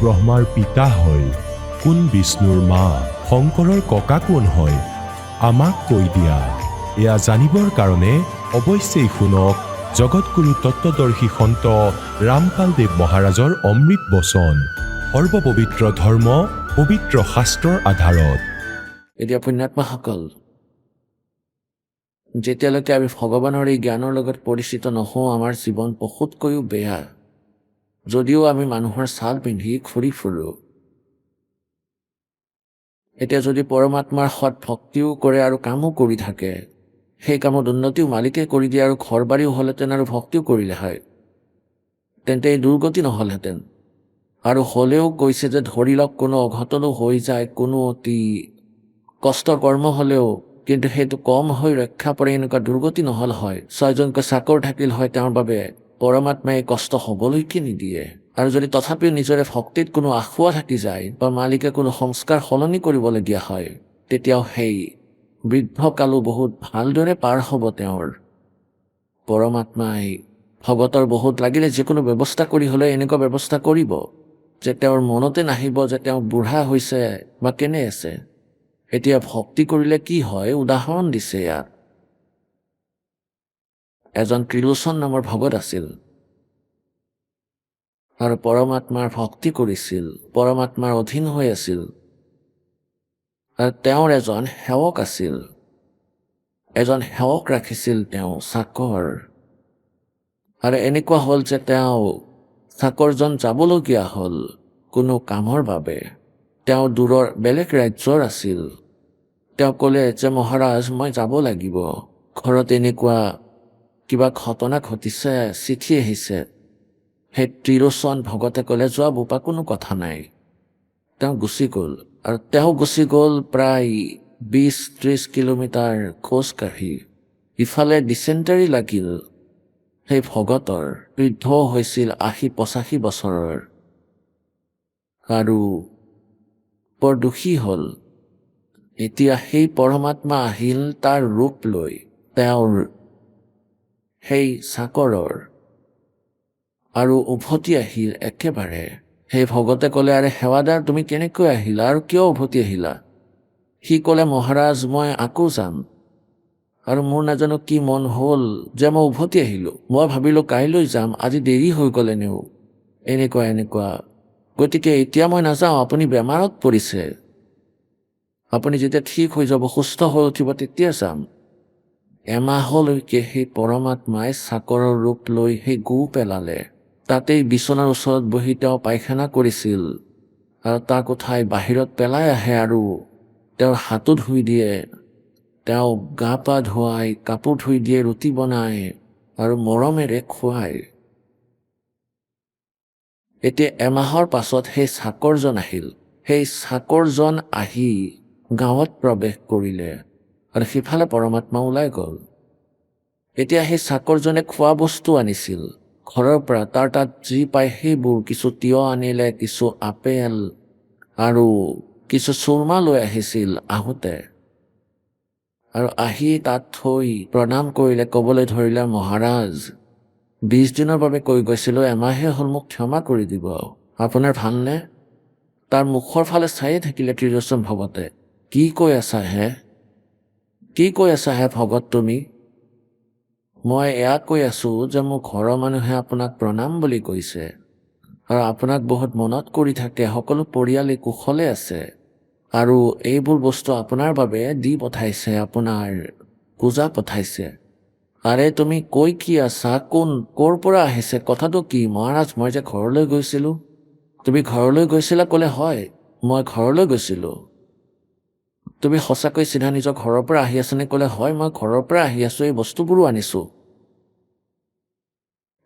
ব্ৰহ্মাৰ পিতা হয়? কোন বিষ্ণুৰ মা? শংকৰৰ ককা কোন হয়? আমাক কৈ দিয়া। এয়া জানিবৰ কাৰণে অৱশ্যেই শুনক জগতগুৰু তত্ত্বদৰ্শী সন্ত ৰামপালদেৱ মহাৰাজৰ অমৃত বচন। সৰ্বপবিত্ৰ ধৰ্ম পবিত্ৰ শাস্ত্ৰৰ আধাৰত। এতিয়া পুণ্যাত্মাসকল, যেতিয়ালৈকে আমি ভগৱানৰ এই জ্ঞানৰ লগত পৰিচিত নহওঁ, আমাৰ জীৱন বহুতকৈও বেয়া। যদিও আমি মানুহৰ ছাল পিন্ধি ঘূৰি ফুৰোঁ, এতিয়া যদি পৰমাত্মাৰ সৎ ভক্তিও কৰে আৰু কামো কৰি থাকে, সেই কামত উন্নতিও মালিকে কৰি দিয়ে আৰু ঘৰ বাৰীও হ'লহেঁতেন আৰু ভক্তিও কৰিলে হয়, তেন্তে এই দুৰ্গতি নহ'লহেঁতেন। আৰু হ'লেও কৈছে যে ধৰি লওক কোনো অঘটনো হৈ যায়, কোনো অতি কষ্টৰ কৰ্ম হ'লেও কিন্তু সেইটো কম হৈ ৰক্ষা পৰে, এনেকুৱা দুৰ্গতি নহ'ল হয়। 6জনকৈ চাকৰ থাকিল হয়, তেওঁৰ বাবে পৰমাত্মাই কষ্ট হ'বলৈকে নিদিয়ে। আৰু যদি তথাপিও নিজৰে ভক্তিত কোনো আখুৱা থাকি যায় বা মালিকে কোনো সংস্কাৰ সলনি কৰিবলগীয়া হয়, তেতিয়াও সেই বৃদ্ধকালো বহুত ভালদৰে পাৰ হ'ব তেওঁৰ। পৰমাত্মাই ভগতৰ বহুত লাগিলে যিকোনো ব্যৱস্থা কৰি হ'লে এনেকুৱা ব্যৱস্থা কৰিব যে তেওঁৰ মনতে নাহিব যে তেওঁ বুঢ়া হৈছে বা কেনে আছে। এতিয়া ভক্তি কৰিলে কি হয়, উদাহৰণ দিছে ইয়াত। এজন ত্ৰিলোচন নামৰ ভগত আছিল আৰু পৰমাত্মাৰ ভক্তি কৰিছিল, পৰমাত্মাৰ অধীন হৈ আছিল। আৰু তেওঁৰ এজন সেৱক আছিল, এজন সেৱক ৰাখিছিল তেওঁ, চাকৰ। আৰু এনেকুৱা হ'ল যে তেওঁ চাকৰজন যাবলগীয়া হ'ল কোনো কামৰ বাবে। তেওঁ দূৰৰ বেলেগ ৰাজ্যৰ আছিল। তেওঁ ক'লে যে মহাৰাজ, মই যাব লাগিব, ঘৰত এনেকুৱা কিবা ঘটনা ঘটিছে, চিঠি আহিছে। সেই ত্ৰিলোচন ভগতে ক'লে, যোৱা বোপা, কোনো কথা নাই। তেওঁ গুচি গ'ল আৰু তেওঁ গুচি গ'ল প্ৰায় 20-30 কিলোমিটাৰ খোজ কাঢ়ি। ইফালে ডিচেণ্টাৰী লাগিল সেই ভগতৰ, বৃদ্ধ হৈছিল 80-85 বছৰৰ আৰু বৰ দুখী হ'ল। এতিয়া সেই পৰমাত্মা আহিল তাৰ ৰূপ লৈ, তেওঁৰ সেই চাকৰৰ, আৰু উভতি আহিল একেবাৰে। সেই ভগতে ক'লে, আৰে সেৱাদাৰ, তুমি কেনেকৈ আহিলা আৰু কিয় উভতি আহিলা? সি ক'লে, মহাৰাজ, মই আকৌ যাম আৰু মোৰ নাজানো কি মন হ'ল যে মই উভতি আহিলোঁ। মই ভাবিলোঁ কাইলৈ যাম, আজি দেৰি হৈ গ'ল এনেও, এনেকুৱা। গতিকে এতিয়া মই নাযাওঁ, আপুনি বেমাৰত পৰিছে, আপুনি যেতিয়া ঠিক হৈ যাব, সুস্থ হৈ উঠিব, তেতিয়া যাম। এমাহলৈকে সেই পৰমাত্মাই চাকৰৰ ৰূপ লৈ সেই গু পেলালে। তাতেই বিচনাৰ ওচৰত বহি তেওঁ পায়খানা কৰিছিল আৰু তাক উঠাই বাহিৰত পেলাই আহে আৰু তেওঁৰ হাতো ধুই দিয়ে, তেওঁ গা পা ধুৱাই, কাপোৰ ধুই দিয়ে, ৰুটি বনায় আৰু মৰমেৰে খুৱায়। এতিয়া এমাহৰ পাছত সেই চাকৰজন আহিল। সেই চাকৰজন আহি গাঁৱত প্ৰৱেশ কৰিলে আৰু সিফালে পৰমাত্মা ওলাই গ'ল। এতিয়া সেই চাকৰজনে খোৱা বস্তু আনিছিল ঘৰৰ পৰা, তাৰ তাত যি পায় সেইবোৰ, কিছু তিয়হ আনিলে, কিছু আপেল আৰু কিছু চুৰমা লৈ আহিছিল আহোঁতে। আৰু আহি তাত থৈ প্ৰণাম কৰিলে, ক'বলৈ ধৰিলে, মহাৰাজ, 20 দিনৰ বাবে কৈ গৈছিলোঁ, এমাহে হ'ল, মোক ক্ষমা কৰি দিব, আপোনাৰ ভালনে? তাৰ মুখৰ ফালে চায়ে থাকিলে ত্ৰিলোচন ভগতে। কি কৈ আছা হে ভগত তুমি? মই এয়া কৈ আছোঁ যে মোৰ ঘৰৰ মানুহে আপোনাক প্ৰণাম বুলি কৈছে আৰু আপোনাক বহুত মনত কৰি থাকে, সকলো পৰিয়ালে কুশলে আছে আৰু এইবোৰ বস্তু আপোনাৰ বাবে দি পঠাইছে, আপোনাৰ পূজা পঠাইছে। আৰে তুমি কৈ কি আছা? ক'ৰ পৰা আহিছে? কথাটো কি? মহাৰাজ, মই যে ঘৰলৈ গৈছিলোঁ। তুমি ঘৰলৈ গৈছিলা? ক'লে, হয়, মই ঘৰলৈ গৈছিলোঁ। তুমি সঁচাকৈ চিধা নিজৰ ঘৰৰ পৰা আহি আছানে? ক'লে, হয়, মই ঘৰৰ পৰা আহি আছোঁ, এই বস্তুবোৰো আনিছোঁ।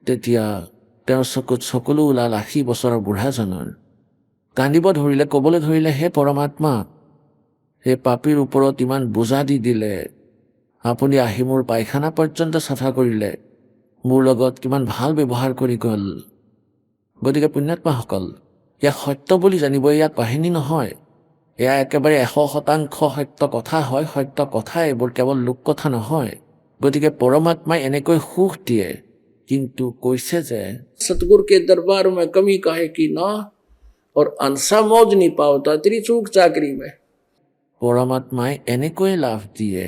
তেতিয়া তেওঁৰ চকুত চকুলো ওলাল 80 বছৰৰ বুঢ়াজনৰ। কান্দিব ধৰিলে, ক'বলৈ ধৰিলে, হে পৰমাত্মা, সেই পাপীৰ ওপৰত ইমান বোজা দি দিলে, আপুনি আহি মোৰ পায়খানা পৰ্যন্ত চাফা কৰিলে, মোৰ লগত কিমান ভাল ব্যৱহাৰ কৰি গ'ল। গতিকে পুণ্যাত্মাসকল, ইয়াক সত্য বুলি জানিব, ইয়াক কাহিনী নহয়, এয়া একেবাৰে 100% সত্য কথা হয়। সত্য কথা এইবোৰ, কেৱল লোককথা নহয়। গতিকে পৰমাত্মাই এনেকৈ সুখ দিয়ে, কিন্তু কৈছে যে সতগুৰু কে দৰবাৰ মে কমি কাহে কি না, और अंसा मौज नहीं पावता तेरी चूक चाकरी में। পৰমাত্মাই এনেকৈয়ে লাভ দিয়ে,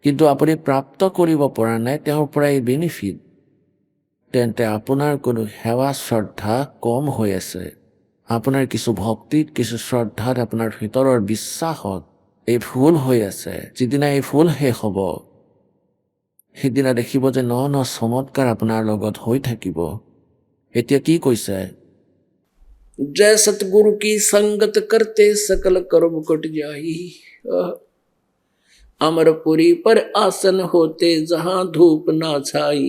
কিন্তু আপুনি প্ৰাপ্ত কৰিব পৰা নাই তেওঁৰ পৰা এই বেনিফিট, তেন্তে আপোনাৰ কোনো সেৱা শ্ৰদ্ধা কম হৈ আছে। আপোনাৰ কিছু ভক্তিত, কিছু শ্ৰদ্ধাত, আপোনাৰ ভিতৰৰ বিশ্বাসত এই ভুল হৈ আছে। যিদিনা এই ভুল শেষ হ'ব, সিদিনা দেখিব যে ন ন চমৎকাৰ আপোনাৰ লগত হৈ থাকিব। এতিয়া কি কৈছে? जय सतगुरु की संगत करते सकल कर्म कट जाई। अमरपुरी पर आसन होते जहां धूप ना छाई।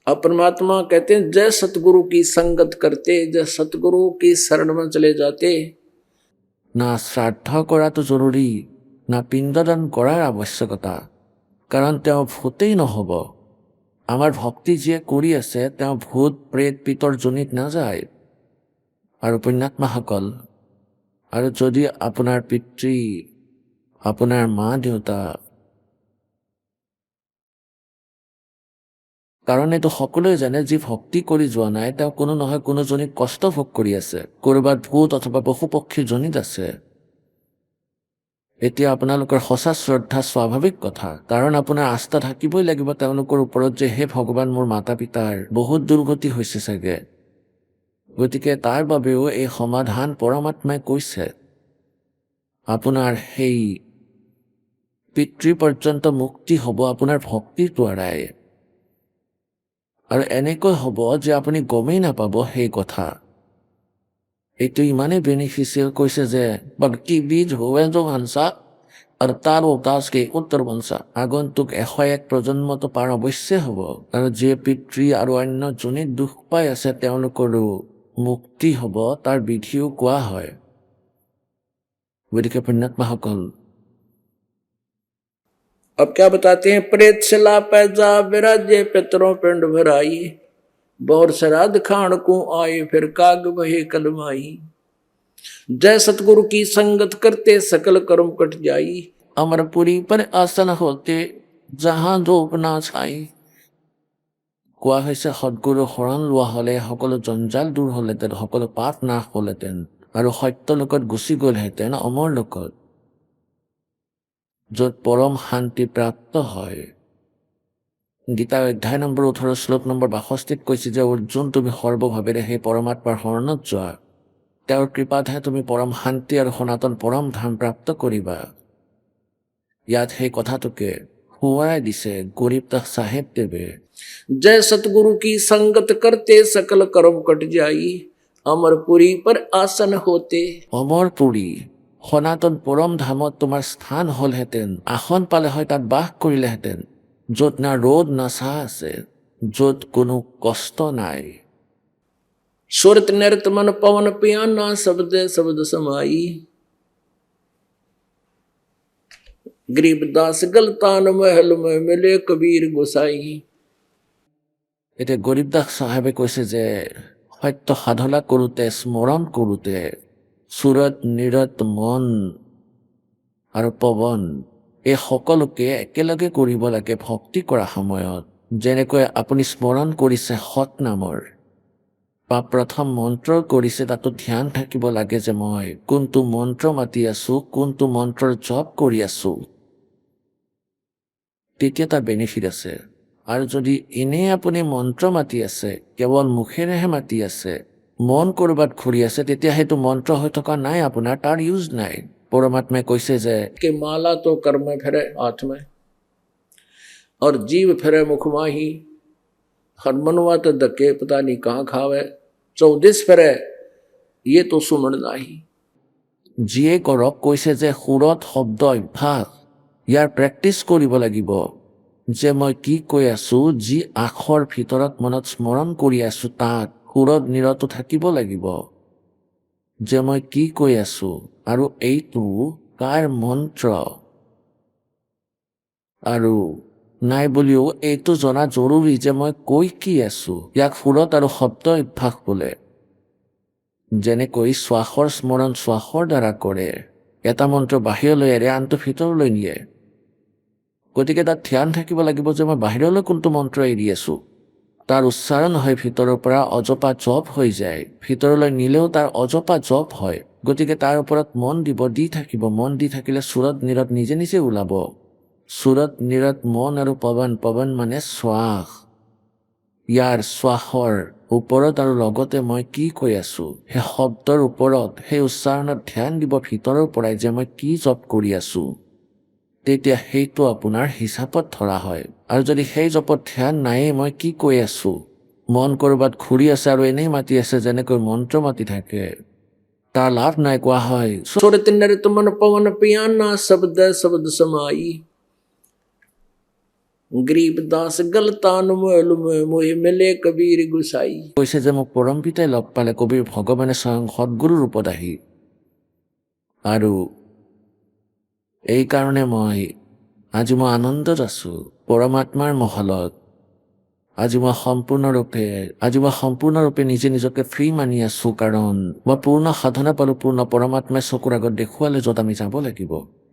अब परमात्मा कहते हैं जय सतगुरु की संगत करते, जय सतगुरु की शरण में चले जाते। না শ্ৰাদ্ধ কৰাটো জৰুৰী, না পিণ্ডদান কৰাৰ আৱশ্যকতা, কাৰণ তেওঁ ভূতেই নহ'ব। আমাৰ ভক্তি যিয়ে কৰি আছে তেওঁ ভূত প্ৰেত পিতৰ যোনিত নাযায়। আৰু পুণ্যাত্মাসকল, আৰু যদি আপোনাৰ পিতৃ, আপোনাৰ মা দেউতা, কাৰণ এইটো সকলোৱে জানে যি ভক্তি কৰি যোৱা নাই তেওঁ কোনো নহয় কোনো জনীক কষ্ট ভোগ কৰি আছে, ক'ৰবাত ভূত অথবা পশু পক্ষীৰ জনিত আছে। এতিয়া আপোনালোকৰ সঁচা শ্ৰদ্ধা স্বাভাৱিক কথা, কাৰণ আপোনাৰ আস্থা থাকিবই লাগিব তেওঁলোকৰ ওপৰত যে হে ভগৱান, মোৰ মাতা পিতাৰ বহুত দুৰ্গতি হৈছে চাগে, গতিকে তাৰ বাবেও এই সমাধান পৰমাত্মাই কৈছে। আপোনাৰ সেই পিতৃ পৰ্যন্ত মুক্তি হ'ব আপোনাৰ ভক্তিৰ দ্বাৰাই, আৰু এনেকৈ হ'ব যে আপুনি গমেই নাপাব সেই কথা। এইটো ইমানেই বেনিফিচিয়েল কৈছে যে ভক্তি বীজ হোৱেজো ভাঞ্চা আৰু তাৰ উদাসকে উত্তৰ বংশা। আগন্তুক 101 প্ৰজন্মটো পাৰ অৱশ্যে হ'ব, আৰু যিয়ে পিতৃ আৰু অন্য যোনিত দুখ পাই আছে তেওঁলোকৰো মুক্তি হ'ব, তাৰ বিধিও কোৱা হয়। গতিকে পুণ্যাত্মাসকল, अब क्या बताते हैं, प्रेत शिला पैजा विराजे पितरों पिंड भराई। बौर श्राद्ध खाण को आए फिर काग वहे कलमाई। जय सतगुरु की संगत करते सकल कर्म कट जाई। अमरपुरी पर आसन होते जहाँ ধূপ না ছাই। কোৱা হৈছে সদগুৰু শৰণ লোৱা হ'লে সকলো জঞ্জাল দূৰ হ'লহেঁতেন, সকলো পাপ নাশ হ'লহেঁতেন, আৰু সত্য লোকত গুচি গ'লহেঁতেন অমৰ লোকত, য'ত পৰম শান্তি প্ৰাপ্ত হয়। গীতাৰ অধ্যায় নম্বৰ 18 শ্লোক নম্বৰ 62 কৈছে যে অৰ্জুন, তুমি সৰ্বভাৱেৰে সেই পৰমাত্মাৰ শৰণত যোৱা, তেওঁৰ কৃপাতহে তুমি পৰম শান্তি আৰু সনাতন পৰম ধাম প্ৰাপ্ত কৰিবা। ইয়াত সেই কথাটোকে সোঁৱৰাই দিছে গৰীবদাস চাহেব দেৱে। जय सतगुरु की संगत करते सकल कर्म कट जाई। अमरपुरी पर आसन होते। অমৰপুৰী সনাতন পৰম ধামত তোমাৰ স্থান হ'লহেঁতেন, আসন পালে হয়, তাত বাস কৰিলেহেঁতেন, য'ত না ৰ'দ না ছাঁ আছে, য'ত কোনো কষ্ট নাই। सुरत नृत मन पवन पियाना शब्द शब्द समाई। गरीबदास गलतान महल में मिले कबीर गोसाई। এতিয়া গৰীবদাস চাহেবে কৈছে যে সত্য সাধনা কৰোঁতে, স্মৰণ কৰোঁতে সুৰত নিৰত মন আৰু পৱন এই সকলোকে একেলগে কৰিব লাগে ভক্তি কৰা সময়ত। যেনেকৈ আপুনি স্মৰণ কৰিছে সৎ নামৰ, বা প্ৰথম মন্ত্ৰ কৰিছে, তাতো ধ্যান থাকিব লাগে যে মই কোনটো মন্ত্ৰ মাতি আছো, কোনটো মন্ত্ৰৰ জপ কৰি আছো, তেতিয়া তাৰ বেনিফিট আছে। আৰু যদি এনেই আপুনি মন্ত্ৰ মাতি আছে, কেৱল মুখেৰেহে মাতি আছে, মন ক'ৰবাত ঘূৰি আছে, তেতিয়া সেইটো মন্ত্ৰ হৈ থকা নাই, আপোনাৰ তাৰ ইউজ নাই। পৰমাত্মাই কৈছে যে के माला तो कर में फिरे हाथ में और जीव फिरे मुख माही। हरमनवा तो धक्के पता नहीं कहाँ खावे। 14 फिरे ये तो सुमन नाही। যিয়ে কৰক, কৈছে যে সুৰত শব্দ অভ্যাস, ইয়াৰ প্ৰেক্টিচ কৰিব লাগিব, যে মই কি কৈ আছো, যি আখৰ ভিতৰত মনত স্মৰণ কৰি আছো তাক সুৰত নিৰত থাকিব লাগিব, যে মই কি কৈ আছো আৰু এইটো কাৰ মন্ত্ৰ, আৰু নাই বুলিও এইটো জনা জৰুৰী যে মই কৈ কি আছো। ইয়াক সুৰত আৰু শব্দ অভ্যাস বোলে। যেনেকৈ শ্বাসৰ স্মৰণ শ্বাসৰ দ্বাৰা কৰে, এটা মন্ত্ৰ বাহিৰলৈ এৰে আনটো ভিতৰলৈ নিয়ে, গতিকে তাত ধ্যান থাকিব লাগিব যে মই বাহিৰলৈ কোনটো মন্ত্ৰ এৰি আছো তাৰ উচ্চাৰণ হয় ভিতৰৰ পৰা অজপা জপ হৈ যায়, ভিতৰলৈ নিলেও তাৰ অজপা জপ হয়। গতিকে তাৰ ওপৰত মন দিব, দি থাকিব। মন দি থাকিলে সুৰত নীৰত নিজে নিজে ওলাব। সুৰত নীৰত মন আৰু পৱন, পৱন মানে শ্বাস। ইয়াৰ শ্বাসৰ ওপৰত আৰু লগতে মই কি কৈ আছো সেই শব্দৰ ওপৰত, সেই উচ্চাৰণত ধ্যান দিব ভিতৰৰ পৰাই যে মই কি জপ কৰি আছো। তেতিয়া সেইটো আপোনাৰ হিচাপত ধৰা হয়। আৰু যদি সেই জপত ধ্যান নায়েই, মই কি কৈ আছো, মন ক'ৰবাত ঘূৰি আছে আৰু এনেই মাতি আছে, যেনেকৈ মন্ত্ৰ মাতি থাকে, তাৰ লাভ নাই। কোৱা হয় सुरत नृत मन पवन पियाना शब्द शब्द समाई गरीबदास गलतान मोहि मिले कबीर गुसाई। কৈছে যে মোক পৰম পিতাই লগ পালে, কবিৰ ভগৱানে স্বয়ং সদ্গুৰু ৰূপত আহি। আৰু এইকাৰণে আজি মই আনন্দত আছো পৰমাত্মাৰ মহলত। আজি মই সম্পূৰ্ণৰূপে নিজে নিজকে ফ্ৰী মানি আছো, কাৰণ মই পূৰ্ণ সাধনা পালো, পূৰ্ণ পৰমাত্মাই চকুৰ আগত দেখুৱালে য'ত আমি যাব লাগিব।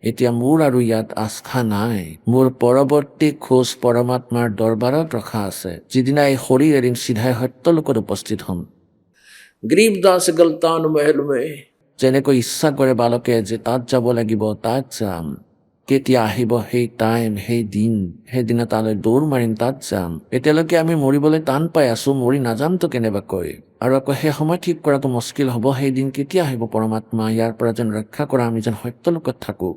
এতিয়া মোৰ আৰু ইয়াত আস্থা নাই। মোৰ পৰৱৰ্তী খোজ পৰমাত্মাৰ দৰবাৰত ৰখা আছে, যিদিনা এই শৰীৰ এৰিম চিধাই সত্যলোকত উপস্থিত হ'ম। गरीबदास गलतान महल में যেনেকৈ ইচ্ছা কৰে বালকে যে তাত যাব লাগিব, তাত যাম। কেতিয়া আহিব সেই টাইম, সেই দিন, সেইদিনা তালৈ দৌৰ মাৰিম, তাত যাম। এতিয়ালৈকে আমি মৰিবলৈ টান পাই আছো, মৰি নাযামতো কেনেবাকৈ। আৰু আকৌ সেই সময় ঠিক কৰাটো মুস্কিল হ'ব। সেই দিন কেতিয়া আহিব পৰমাত্মা ইয়াৰ পৰা যেন ৰক্ষা কৰা, আমি যেন সত্যলোকত থাকো।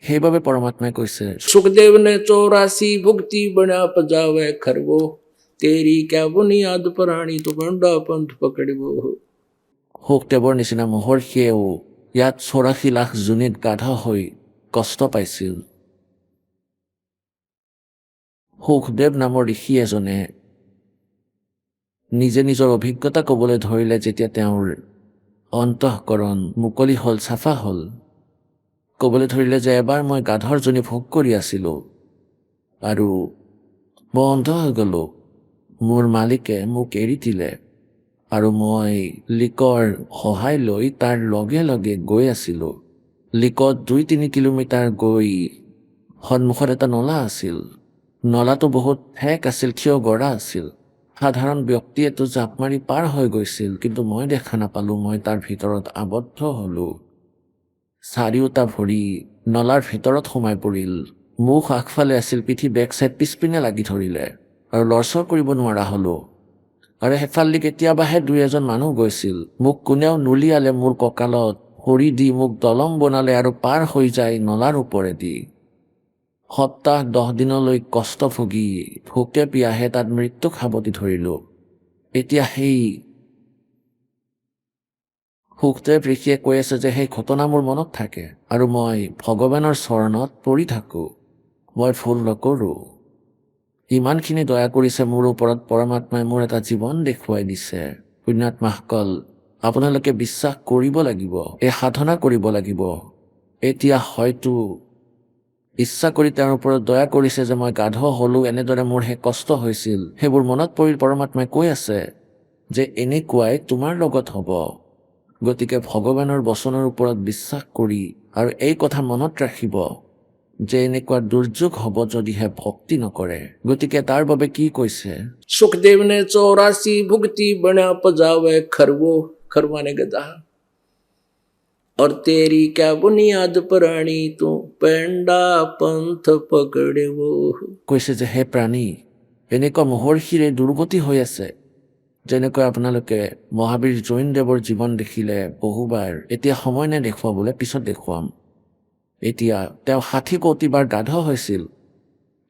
সেইবাবে পৰমাত্মাই কৈছে सुखदेव ने 84 भुक्ति बना पजावे खरवो तेरी क्या बुनियाद प्राणी तो बंडा पंथ पकड़बो। সুখদেৱৰ নিচিনা মহৰ্ষিয়েও ইয়াত 84 লাখ জুনিত গাধ হৈ কষ্ট পাইছিল। সুখদেৱ নামৰ ঋষি এজনে নিজে নিজৰ অভিজ্ঞতা ক'বলৈ ধৰিলে, যেতিয়া তেওঁৰ অন্তঃকৰণ মুকলি হ'ল, চাফা হ'ল। ক'বলৈ ধৰিলে যে এবাৰ মই গাধৰ জনী ভোগ কৰি আছিলো আৰু মই অন্ধ হৈ গ'লো। মোৰ মালিকে মোক এৰি দিলে আৰু মই লিকৰ সহায় লৈ তাৰ লগে লগে গৈ আছিলো। লিকত 2-3 কিলোমিটাৰ গৈ সন্মুখত এটা নলা আছিল। নলাটো বহুত ঠেক আছিল, থিয় গৰা আছিল। সাধাৰণ ব্যক্তিয়েতো জাপ মাৰি পাৰ হৈ গৈছিল, কিন্তু মই দেখা নাপালো। মই তাৰ ভিতৰত আবদ্ধ হলো। চাৰিওটা ভৰি নলাৰ ভিতৰত সোমাই পৰিল। মুখ আগফালে আছিল, পিঠি বেক চাইড পিছপিনে লাগি ধৰিলে আৰু লৰচৰ কৰিব নোৱাৰা হলো। আৰু সেইফালেদি কেতিয়াবাহে 2-এজন মানুহ গৈছিল। মোক কোনেও নুলিয়ালে, মোৰ কঁকালত ভৰি দি মোক দলং বনালে আৰু পাৰ হৈ যায় নলাৰ ওপৰেদি। সপ্তাহ 10 দিনলৈ কষ্ট ভুগি ভোকে পিয়াহে তাত মৃত্যুক সাৱটি ধৰিলো। এতিয়া সেই সুখদেৱ ঋষিয়ে কৈ আছে যে সেই ঘটনা মোৰ মনত থাকে আৰু মই ভগৱানৰ চৰণত পৰি থাকো। মই ভুল নকৰো। ইমানখিনি দয়া কৰিছে মোৰ ওপৰত পৰমাত্মাই, মোৰ এটা জীৱন দেখুৱাই দিছে। পুণ্যাত্মাসকল, আপোনালোকে বিশ্বাস কৰিব লাগিব, এই সাধনা কৰিব লাগিব। এতিয়া হয়তো ইচ্ছা কৰি তেওঁৰ ওপৰত দয়া কৰিছে যে মই গাধ হলো, এনেদৰে মোৰ সেই কষ্ট হৈছিল। সেইবোৰ মনত পৰি পৰমাত্মাই কৈ আছে যে এনেকুৱাই তোমাৰ লগত হ'ব। গতিকে ভগৱানৰ বচনৰ ওপৰত বিশ্বাস কৰি আৰু এই কথা মনত ৰাখিব যে এনেকুৱা দুৰ্যোগ হ'ব যদিহে ভক্তি নকৰে। গতিকে তাৰ বাবে কি কৈছে, सुखदेव ने 84 भुक्ति बना पजावे खरवो, खरवाने गदा और तेरी क्या बुनियाद प्राणी तू पेंडा पंथ पकड़े वो। কৈছে যে হে প্ৰাণী, এনেকুৱা মহৰ্ষিৰে দুৰ্গতি হৈ আছে। যেনেকৈ আপোনালোকে মহাবীৰ জৈনদেৱৰ জীৱন দেখিলে বহুবাৰ। এতিয়া সময় নাই দেখুৱাবলৈ, পিছত দেখুৱাম। এতিয়া তেওঁ 60 কোটি বাৰ গাধ হৈছিল,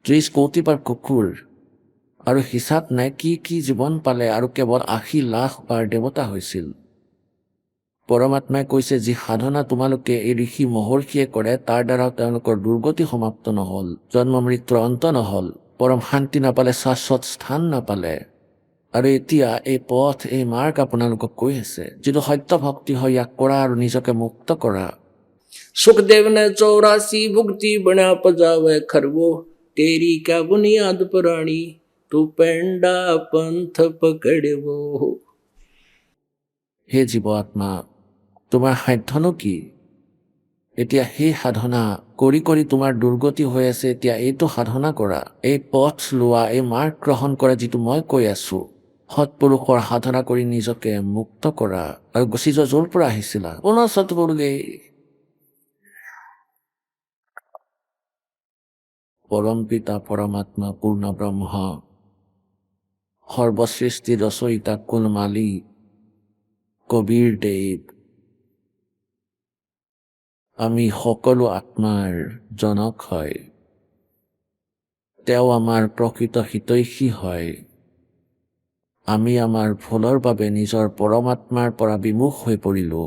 30 কোটি বাৰ কুকুৰ, আৰু হিচাপ নাই কি কি জীৱন পালে, আৰু কেৱল 80 লাখ বাৰ দেৱতা হৈছিল। পৰমাত্মাই কৈছে যি সাধনা তোমালোকে এই ঋষি মহৰ্ষিয়ে কৰে, তাৰ দ্বাৰা তেওঁলোকৰ দুৰ্গতি সমাপ্ত নহল, জন্ম মৃত্যুৰ অন্ত নহল, পৰম শান্তি নাপালে, শাশ্বত স্থান নাপালে। আৰু এতিয়া এই পথ, এই মাৰ্গ আপোনালোকক কৈ আছে, যিটো সত্য ভক্তি হয় ইয়াক কৰা আৰু নিজকে মুক্ত কৰা। सुखदेव ने 84 भुक्ति बना पजावे खरवो तेरी क्या बुनियाद प्राणी तू पेंडा पंथ पकड़े वो। হে জীৱ আত্মা, তোমাৰ সাধ্যনো কি? এতিয়া সেই সাধনা কৰি কৰি তোমাৰ দুৰ্গতি হৈ আছে। এতিয়া এইটো সাধনা কৰা, এই পথ লোৱা, এই মাৰ্গ গ্ৰহণ কৰা, যিটো মই কৈ আছো। সৎপুৰুষৰ সাধনা কৰি নিজকে মুক্ত কৰা আৰু গুচি যোৱা য'ৰ পৰা আহিছিলা। পুনৰ সৎপুৰুষে পৰম পিতা পৰমাত্মা পূৰ্ণ ব্ৰহ্ম সৰ্বসৃষ্টি ৰচয়িতা কুল মালিক কবিৰ দেৱ, আমি সকলো আত্মাৰ জনক হয়। তেওঁ আমাৰ প্ৰকৃত হিতৈষী হয়। আমি আমাৰ ভুলৰ বাবে নিজৰ পৰমাত্মাৰ পৰা বিমুখ হৈ পৰিলো।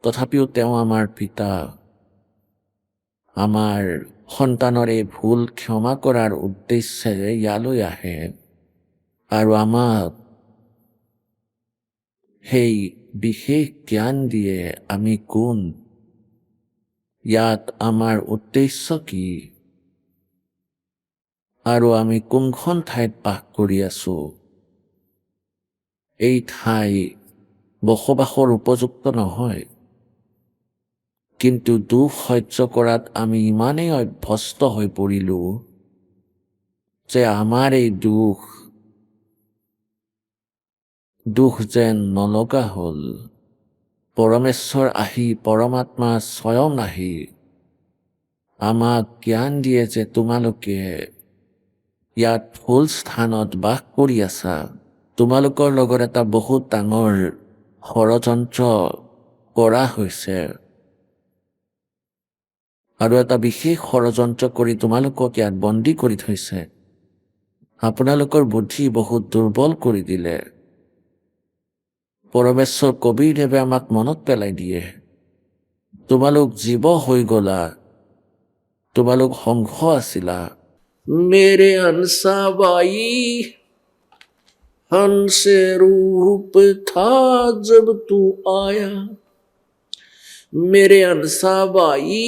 তথাপিও তেওঁ আমাৰ পিতা। আমাৰ সন্তানৰ এই ভুল ক্ষমা কৰাৰ উদ্দেশ্যেৰে ইয়ালৈ আহে আৰু আমাক সেই বিশেষ জ্ঞান দিয়ে আমি কোন, ইয়াত আমাৰ উদ্দেশ্য কি আৰু আমি কোনখন ঠাইত বাস কৰি আছো। এই ঠাই বসবাসৰ উপযুক্ত নহয়, কিন্তু দুখ সহ্য কৰাত আমি ইমানেই অভ্যস্ত হৈ পৰিলো যে আমাৰ এই দুখ যেন নলগা হ'ল। পৰমেশ্বৰ আহি, পৰমাত্মা স্বয়ং আহি আমাক জ্ঞান দিয়ে যে তোমালোকে ইয়াত ভুল স্থানত বাস কৰি আছা। তোমালোকৰ লগত এটা বহুত ডাঙৰ ষড়যন্ত্ৰ কৰা হৈছে আৰু এটা বিশেষ ষড়যন্ত্ৰ কৰি তোমালোকক ইয়াত বন্দী কৰি থৈছে। আপোনালোকৰ বুদ্ধি বহুত দুৰ্বল কৰি দিলে। পৰমেশ্বৰ কবিৰদেৱে আমাক মনত পেলাই দিয়ে, তোমালোক জীৱ হৈ গলা, তোমালোক হংস আছিলা। मेरे हंसा बाई हंस रूप था जब तू आया। मेरे हंसा बाई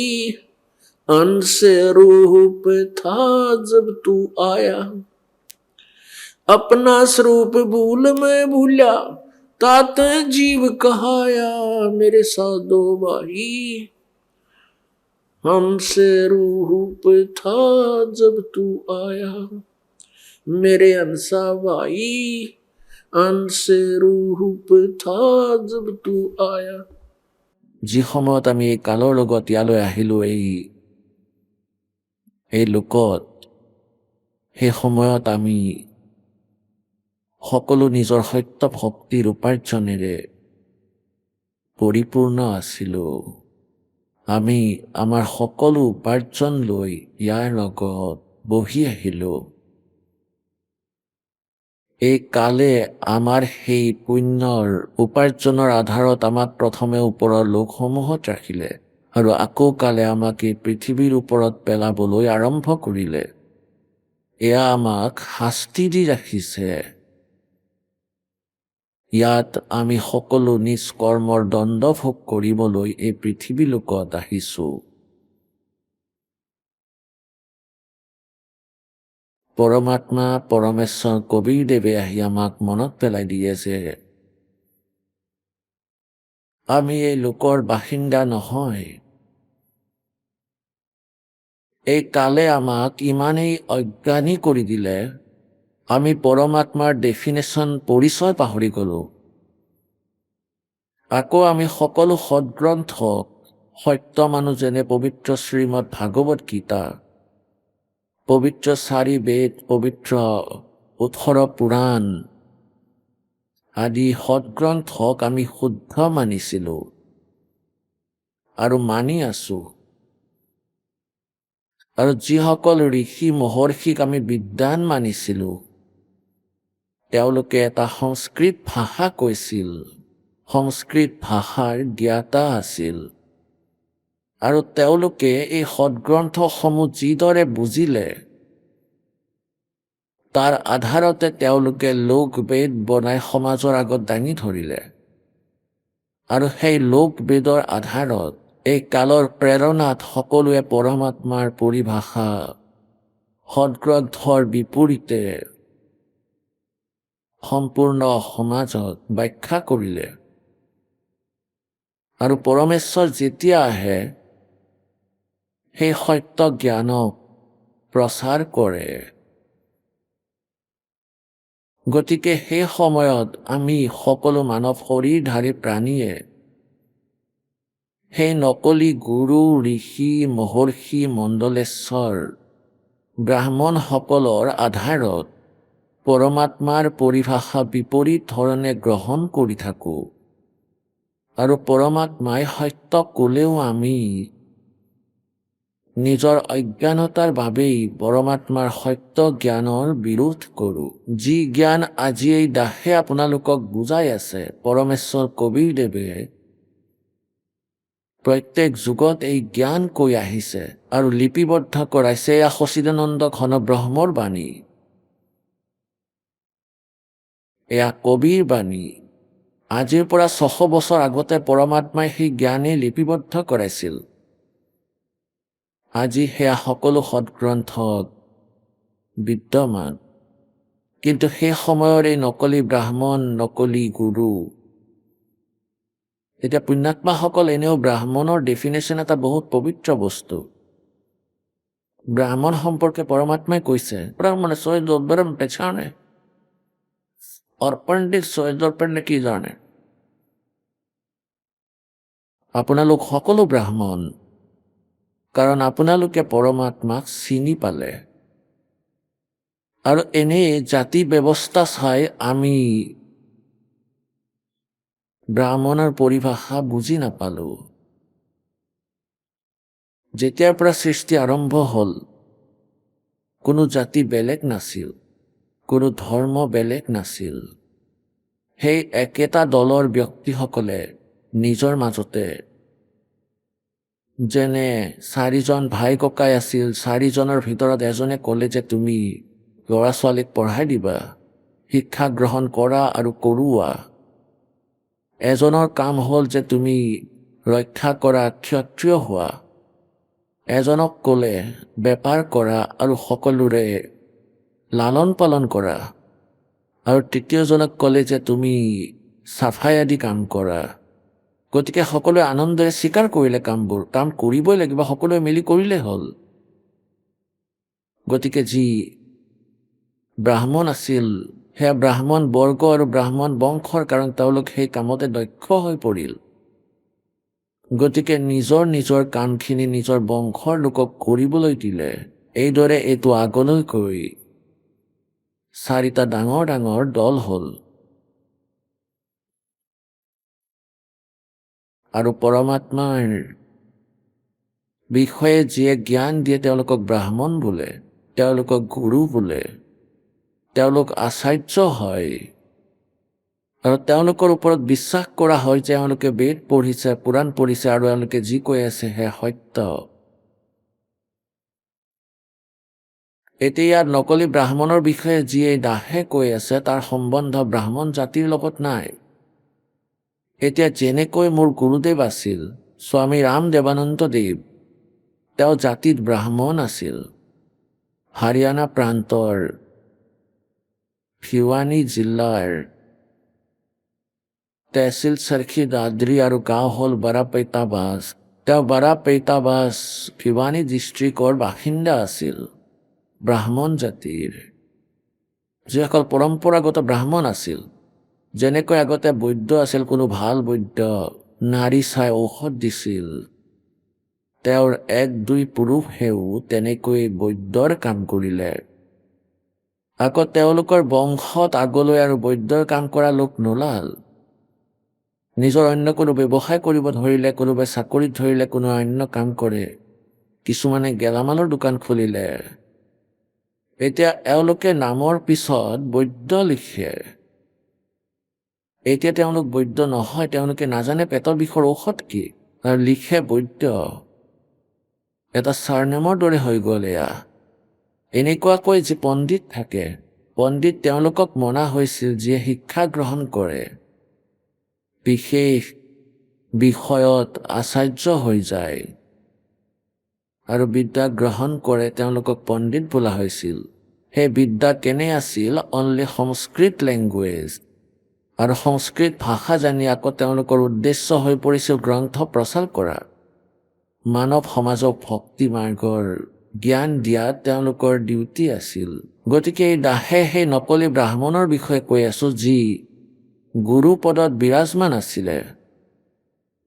हंस रूप था जब तू आया। अपना स्वरूप भूल मैं भूला, तात जीव कहाया। मेरे साधो भाई हमसे रूप था जब तू आया। मेरे हंसा भाई हमसे रूप था जब तू आया। যি সময়ত আমি এই কালৰ লগত ইয়ালৈ আহিলো, এই লোকত, সেই সময়ত আমি সকলো নিজৰ সত্য ভক্তিৰ উপাৰ্জনেৰে পৰিপূৰ্ণ আছিলো। আমি আমাৰ সকলো উপাৰ্জন লৈ ইয়াৰ লগত বহি আহিলো। এই কালে আমাৰ সেই পুণ্যৰ উপাৰ্জনৰ আধাৰত আমাক প্ৰথমে ওপৰৰ লোকসমূহত ৰাখিলে আৰু আকৌ কালে আমাক এই পৃথিৱীৰ ওপৰত পেলাবলৈ আৰম্ভ কৰিলে। এয়া আমাক শাস্তি দি ৰাখিছে। ইয়াত আমি সকলো নিজ কৰ্মৰ দণ্ড ভোগ কৰিবলৈ এই পৃথিৱী লোকত আহিছো। পৰমাত্মা পৰমেশ্বৰ কবিৰদেৱে আহি আমাক মনত পেলাই দিয়ে যে আমি এই লোকৰ বাসিন্দা নহয়। এই কালে আমাক ইমানেই অজ্ঞানী কৰি দিলে, আমি পৰমাত্মাৰ ডেফিনেশ্যন পৰিচয় পাহৰি গলো। আকৌ আমি সকলো সৎগ্ৰন্থক সত্য মানুহ যেনে পবিত্ৰ শ্ৰীমদ ভাগৱত গীতা, পবিত্ৰ 4 বেদ, পবিত্ৰ 18 পুৰাণ আদি সৎগ্ৰন্থক আমি শুদ্ধ মানিছিলো আৰু মানি আছো। আৰু যিসকল ঋষি মহৰ্ষিক আমি বিদ্বান মানিছিলো, তেওঁলোকে এটা সংস্কৃত ভাষা কৈছিল, সংস্কৃত ভাষাৰ জ্ঞাতা আছিল আৰু তেওঁলোকে এই সৎগ্ৰন্থসমূহ যিদৰে বুজিলে, তাৰ আধাৰতে তেওঁলোকে লোক বেদ বনাই সমাজৰ আগত দাঙি ধৰিলে আৰু সেই লোক বেদৰ আধাৰত এই কালৰ প্ৰেৰণাত সকলোৱে পৰমাত্মাৰ পৰিভাষা সৎগ্ৰন্থৰ বিপৰীতে সম্পূৰ্ণ সমাজত ব্যাখ্যা কৰিলে। আৰু পৰমেশ্বৰ যেতিয়া আহে সেই সত্য জ্ঞানক প্ৰচাৰ কৰে। গতিকে সেই সময়ত আমি সকলো মানৱ শৰীৰধাৰী প্ৰাণীয়ে সেই নকলি গুৰু, ঋষি, মহৰ্ষি, মণ্ডলেশ্বৰ, ব্ৰাহ্মণসকলৰ আধাৰত পৰমাত্মাৰ পৰিভাষা বিপৰীত ধৰণে গ্ৰহণ কৰি থাকোঁ। আৰু পৰমাত্মাই সত্য ক'লেও আমি নিজৰ অজ্ঞানতাৰ বাবেই পৰমাত্মাৰ সত্য জ্ঞানৰ বিৰোধ কৰোঁ। যি জ্ঞান আজি এই দাসে আপোনালোকক বুজাই আছে, পৰমেশ্বৰ কবীৰদেৱে প্ৰত্যেক যুগত এই জ্ঞান কৈ আহিছে আৰু লিপিবদ্ধ কৰাইছে। এয়া সচিদানন্দ ঘন ব্ৰহ্মৰ বাণী, এয়া কবিৰ বাণী। আজিৰ পৰা 600 বছৰ আগতে পৰমাত্মাই সেই জ্ঞানেই লিপিবদ্ধ কৰাইছিল। আজি সেয়া সকলো সৎগ্ৰন্থত বিদ্যমান। কিন্তু সেই সময়ৰ এই নকলি ব্ৰাহ্মণ, নকলি গুৰু, এতিয়া পুণ্যাত্মাসকল এনেও ব্ৰাহ্মণৰ ডেফিনেশ্যন এটা বহুত পবিত্ৰ বস্তু। ব্ৰাহ্মণ সম্পৰ্কে পৰমাত্মাই কৈছে, ব্ৰাহ্মণে ব্ৰহ্ম পেছানে और पंडित सोयदर्पण কি জানে? আপোনালোক সকলো ব্ৰাহ্মণ, কাৰণ আপোনালোকে পৰমাত্মাক চিনি পালে। আৰু এনেই জাতি ব্যৱস্থা চাই আমি ব্ৰাহ্মণৰ পৰিভাষা বুজি নাপালোঁ। যেতিয়াৰ পৰা সৃষ্টি আৰম্ভ হ'ল, কোনো জাতি বেলেগ নাছিল, কোনো ধৰ্ম বেলেগ নাছিল। সেই একেটা দলৰ ব্যক্তিসকলে নিজৰ মাজতে, যেনে 4জন ভাই ককাই আছিল, 4জনৰ ভিতৰত এজনে ক'লে যে তুমি ল'ৰা ছোৱালীক পঢ়াই দিবা, শিক্ষা গ্ৰহণ কৰা আৰু কৰোৱা। এজনৰ কাম হ'ল যে তুমি ৰক্ষা কৰা, ক্ষত্ৰিয় হোৱা। এজনক ক'লে বেপাৰ কৰা আৰু সকলোৰে লালন পালন কৰা। আৰু তৃতীয়জনক ক'লে যে তুমি চাফাই আদি কাম কৰা। গতিকে সকলোৱে আনন্দেৰে স্বীকাৰ কৰিলে কামবোৰ, কাম কৰিবই লাগিব, সকলোৱে মিলি কৰিলে হ'ল। গতিকে যি ব্ৰাহ্মণ আছিল, সেয়া ব্ৰাহ্মণ বৰ্গ আৰু ব্ৰাহ্মণ বংশৰ, কাৰণ তেওঁলোক সেই কামতে দক্ষ হৈ পৰিল। গতিকে নিজৰ নিজৰ কামখিনি নিজৰ বংশৰ লোকক কৰিবলৈ দিলে। এইদৰে এইটো আগলৈ গৈ 4টা ডাঙৰ ডাঙৰ দল হ'ল। আৰু পৰমাত্মাৰ বিষয়ে যিয়ে জ্ঞান দিয়ে তেওঁলোকক ব্ৰাহ্মণ বোলে, তেওঁলোকক গুৰু বোলে, তেওঁলোক আচাৰ্য হয়। আৰু তেওঁলোকৰ ওপৰত বিশ্বাস কৰা হয় যে তেওঁলোকে বেদ পঢ়িছে, পুৰাণ পঢ়িছে আৰু তেওঁলোকে যি কৈ আছে সেয়া সত্য। এতিয়া নকলি ব্ৰাহ্মণৰ বিষয়ে যি এই দাসে কৈ আছে তাৰ সম্বন্ধ ব্ৰাহ্মণ জাতিৰ লগত নাই। এতিয়া যেনেকৈ মোৰ গুৰুদেৱ আছিল স্বামী ৰামদেৱানন্দ দেৱ, তেওঁ জাতিত ব্ৰাহ্মণ আছিল। হাৰিয়ানা প্ৰান্তৰ ভিৱানী জিলাৰ তহচিল চৰখী দাদৰী আৰু গাঁও হ'ল বাৰাপেটাবাজ। তেওঁ বাৰাপেটাবাজ ভিৱানী ডিষ্ট্ৰিক্টৰ বাসিন্দা আছিল, ব্ৰাহ্মণ জাতিৰ, যিসকল পৰম্পৰাগত ব্ৰাহ্মণ আছিল। যেনেকৈ আগতে বৈদ্য আছিল, কোনো ভাল বৈদ্য নাৰী চাই ঔষধ দিছিল, তেওঁৰ 1-2 পুৰুষেও তেনেকৈ বৈদ্যৰ কাম কৰিলে। আকৌ তেওঁলোকৰ বংশত আগলৈ আৰু বৈদ্যৰ কাম কৰা লোক নোলাল। নিজৰ অন্য কোনো ব্যৱসায় কৰিব ধৰিলে, কোনোবাই চাকৰিত ধৰিলে, কোনো অন্য কাম কৰে, কিছুমানে গেলামালৰ দোকান খুলিলে। এতিয়া এওঁলোকে নামৰ পিছত বৈদ্য লিখে। এতিয়া তেওঁলোক বৈদ্য নহয়, তেওঁলোকে নাজানে পেটৰ বিষৰ ঔষধ কি, আৰু লিখে বৈদ্য। এটা চাৰনেমৰ দৰে হৈ গ'ল এয়া। এনেকুৱাকৈ যি পণ্ডিত থাকে, পণ্ডিত তেওঁলোকক মনা হৈছিল যিয়ে শিক্ষা গ্ৰহণ কৰে, বিশেষ বিষয়ত আচাৰ্য হৈ যায় আৰু বিদ্যা গ্ৰহণ কৰে, তেওঁলোকক পণ্ডিত বোলা হৈছিল। সেই বিদ্যা কেনে আছিল? অনলি সংস্কৃত লেংগুৱেজ। আৰু সংস্কৃত ভাষা জানি আকৌ তেওঁলোকৰ উদ্দেশ্য হৈ পৰিছিল গ্ৰন্থ প্ৰচাৰ কৰা। মানৱ সমাজক ভক্তি মাৰ্গৰ জ্ঞান দিয়া তেওঁলোকৰ ডিউটি আছিল। গতিকে এই দাসে সেই নকলি ব্ৰাহ্মণৰ বিষয়ে কৈ আছো, যি গুৰু পদত বিৰাজমান আছিলে,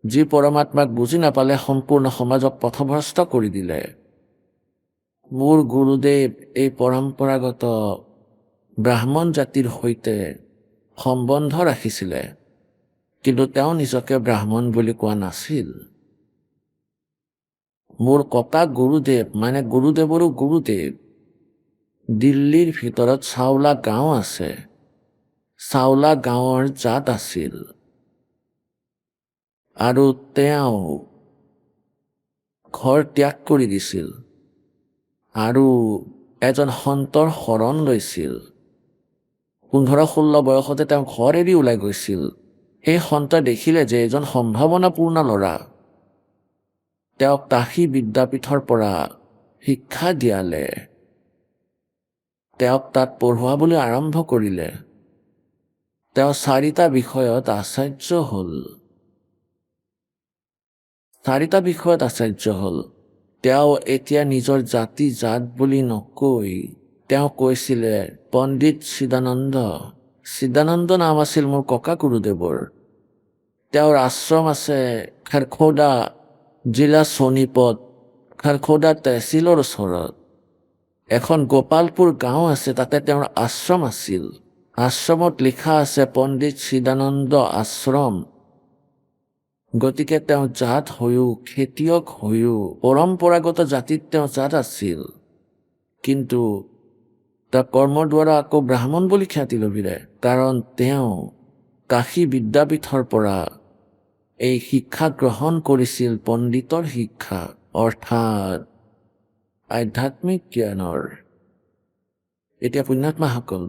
যি পৰমাত্মাক বুজি নাপালে সম্পূৰ্ণ সমাজক পথভ্ৰষ্ট কৰি দিলে। মোৰ গুৰুদেৱ এই পৰম্পৰাগত ব্ৰাহ্মণ জাতিৰ সৈতে সম্বন্ধ ৰাখিছিলে, কিন্তু তেওঁ নিজকে ব্ৰাহ্মণ বুলি কোৱা নাছিল। মোৰ ককা গুৰুদেৱ, মানে গুৰুদেৱৰো গুৰুদেৱ, দিল্লীৰ ভিতৰত চাওলা গাঁও আছে, চাওলা গাঁৱৰ জাত আছিল। আৰু তেওঁ ঘৰ ত্যাগ কৰি দিছিল আৰু এজন সন্তৰ শৰণ লৈছিল। 15-16 বয়সতে তেওঁ ঘৰ এৰি ওলাই গৈছিল। সেই সন্তই দেখিলে যে এজন সম্ভাৱনাপূৰ্ণ ল'ৰা, তেওঁক কাশী বিদ্যাপীঠৰ পৰা শিক্ষা দিয়ালে, তেওঁক তাত পঢ়ুৱাবলৈ আৰম্ভ কৰিলে। তেওঁ 4টা বিষয়ত আচাৰ্য হ'ল। 4টা বিষয়ত আচাৰ্য হ'ল। তেওঁ এতিয়া নিজৰ জাতি জাত বুলি নকৈ তেওঁ কৈছিলে পণ্ডিত চিদানন্দ। চিদানন্দ নাম আছিল মোৰ ককা গুৰুদেৱৰ। তেওঁৰ আশ্ৰম আছে খাৰখোদা জিলা সোনিপত, খাৰখোদা তহচিলৰ ওচৰত। এখন গোপালপুৰ গাঁও আছে, তাতে তেওঁৰ আশ্ৰম আছিল। আশ্ৰমত লিখা আছে পণ্ডিত চিদানন্দ আশ্ৰম। গতিকে তেওঁ জাত হৈও, খেতিয়ক হৈও, পৰম্পৰাগত জাতিত তেওঁ জাত আছিল, কিন্তু তাৰ কৰ্মৰ দ্বাৰা আকৌ ব্ৰাহ্মণ বুলি খ্যাতি লভিলে। কাৰণ তেওঁ কাশী বিদ্যাপীঠৰ পৰা এই শিক্ষা গ্ৰহণ কৰিছিল, পণ্ডিতৰ শিক্ষা, অৰ্থাৎ আধ্যাত্মিক জ্ঞানৰ। এতিয়া পুণ্যাত্মাসকল,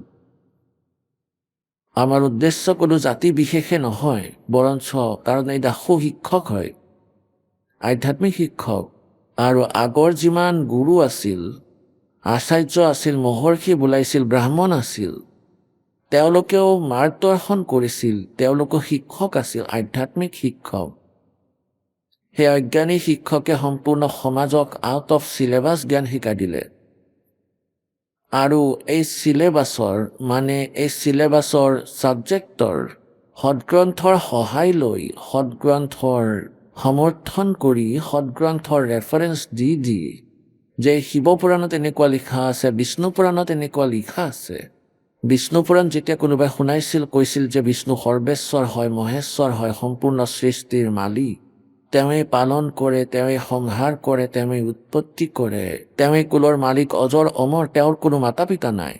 আমাৰ উদ্দেশ্য কোনো জাতি বিশেষে নহয়, বৰঞ্চ কাৰণ এই দাসো শিক্ষক হয়, আধ্যাত্মিক শিক্ষক। আৰু আগৰ যিমান গুৰু আছিল, আচাৰ্য আছিল, মহৰ্ষি বোলাইছিল, ব্ৰাহ্মণ আছিল, তেওঁলোকেও মাৰ্গদৰ্শন কৰিছিল, তেওঁলোকো শিক্ষক আছিল, আধ্যাত্মিক শিক্ষক। সেই অজ্ঞানী শিক্ষকে সম্পূৰ্ণ সমাজক আউট অফ চিলেবাছ জ্ঞান শিকাই দিলে। আৰু এই চিলেবাছৰ ছাবজেক্টৰ সদগ্ৰন্থৰ সহায় লৈ, সদগ্ৰন্থৰ সমৰ্থন কৰি, সদগ্ৰন্থৰ ৰেফাৰেঞ্চ দি যে শিৱপুৰাণত এনেকুৱা লিখা আছে, বিষ্ণু পুৰাণত এনেকুৱা লিখা আছে। বিষ্ণু পুৰাণ যেতিয়া কোনোবাই শুনাইছিল, কৈছিল যে বিষ্ণু সৰ্বেশ্বৰ হয়, মহেশ্বৰ হয়, সম্পূৰ্ণ সৃষ্টিৰ মালিক, তেওঁৱেই পালন কৰে, তেওঁৱেই সংহাৰ কৰে, তেওঁৱেই উৎপত্তি কৰে, তেওঁৱেই কুলৰ মালিক, অজৰ অমৰ, তেওঁৰ কোনো মাতা পিতা নাই।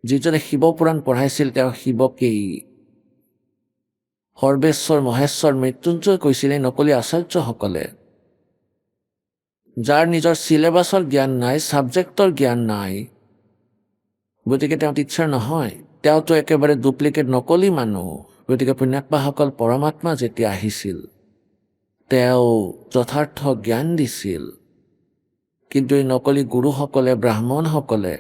যিজনে শিৱপুৰাণ পঢ়াইছিল তেওঁ শিৱকেই সৰ্বেশ্বৰ, মহেশ্বৰ, মৃত্যুঞ্জয় কৈছিল এই নকলি আচাৰ্যসকলে। যাৰ নিজৰ চিলেবাছৰ জ্ঞান নাই, ছাবজেক্টৰ জ্ঞান নাই, গতিকে তেওঁ টিচাৰ নহয়, তেওঁতো একেবাৰে ডুপ্লিকেট নকলি মানুহ। গতিকে পুণ্যাত্মাসকল, পৰমাত্মা যেতিয়া আহিছিল, তেওঁ যথাৰ্থ জ্ঞান দিছিল, কিন্তু এই নকলি গুৰুসকলে, ব্ৰাহ্মণসকলে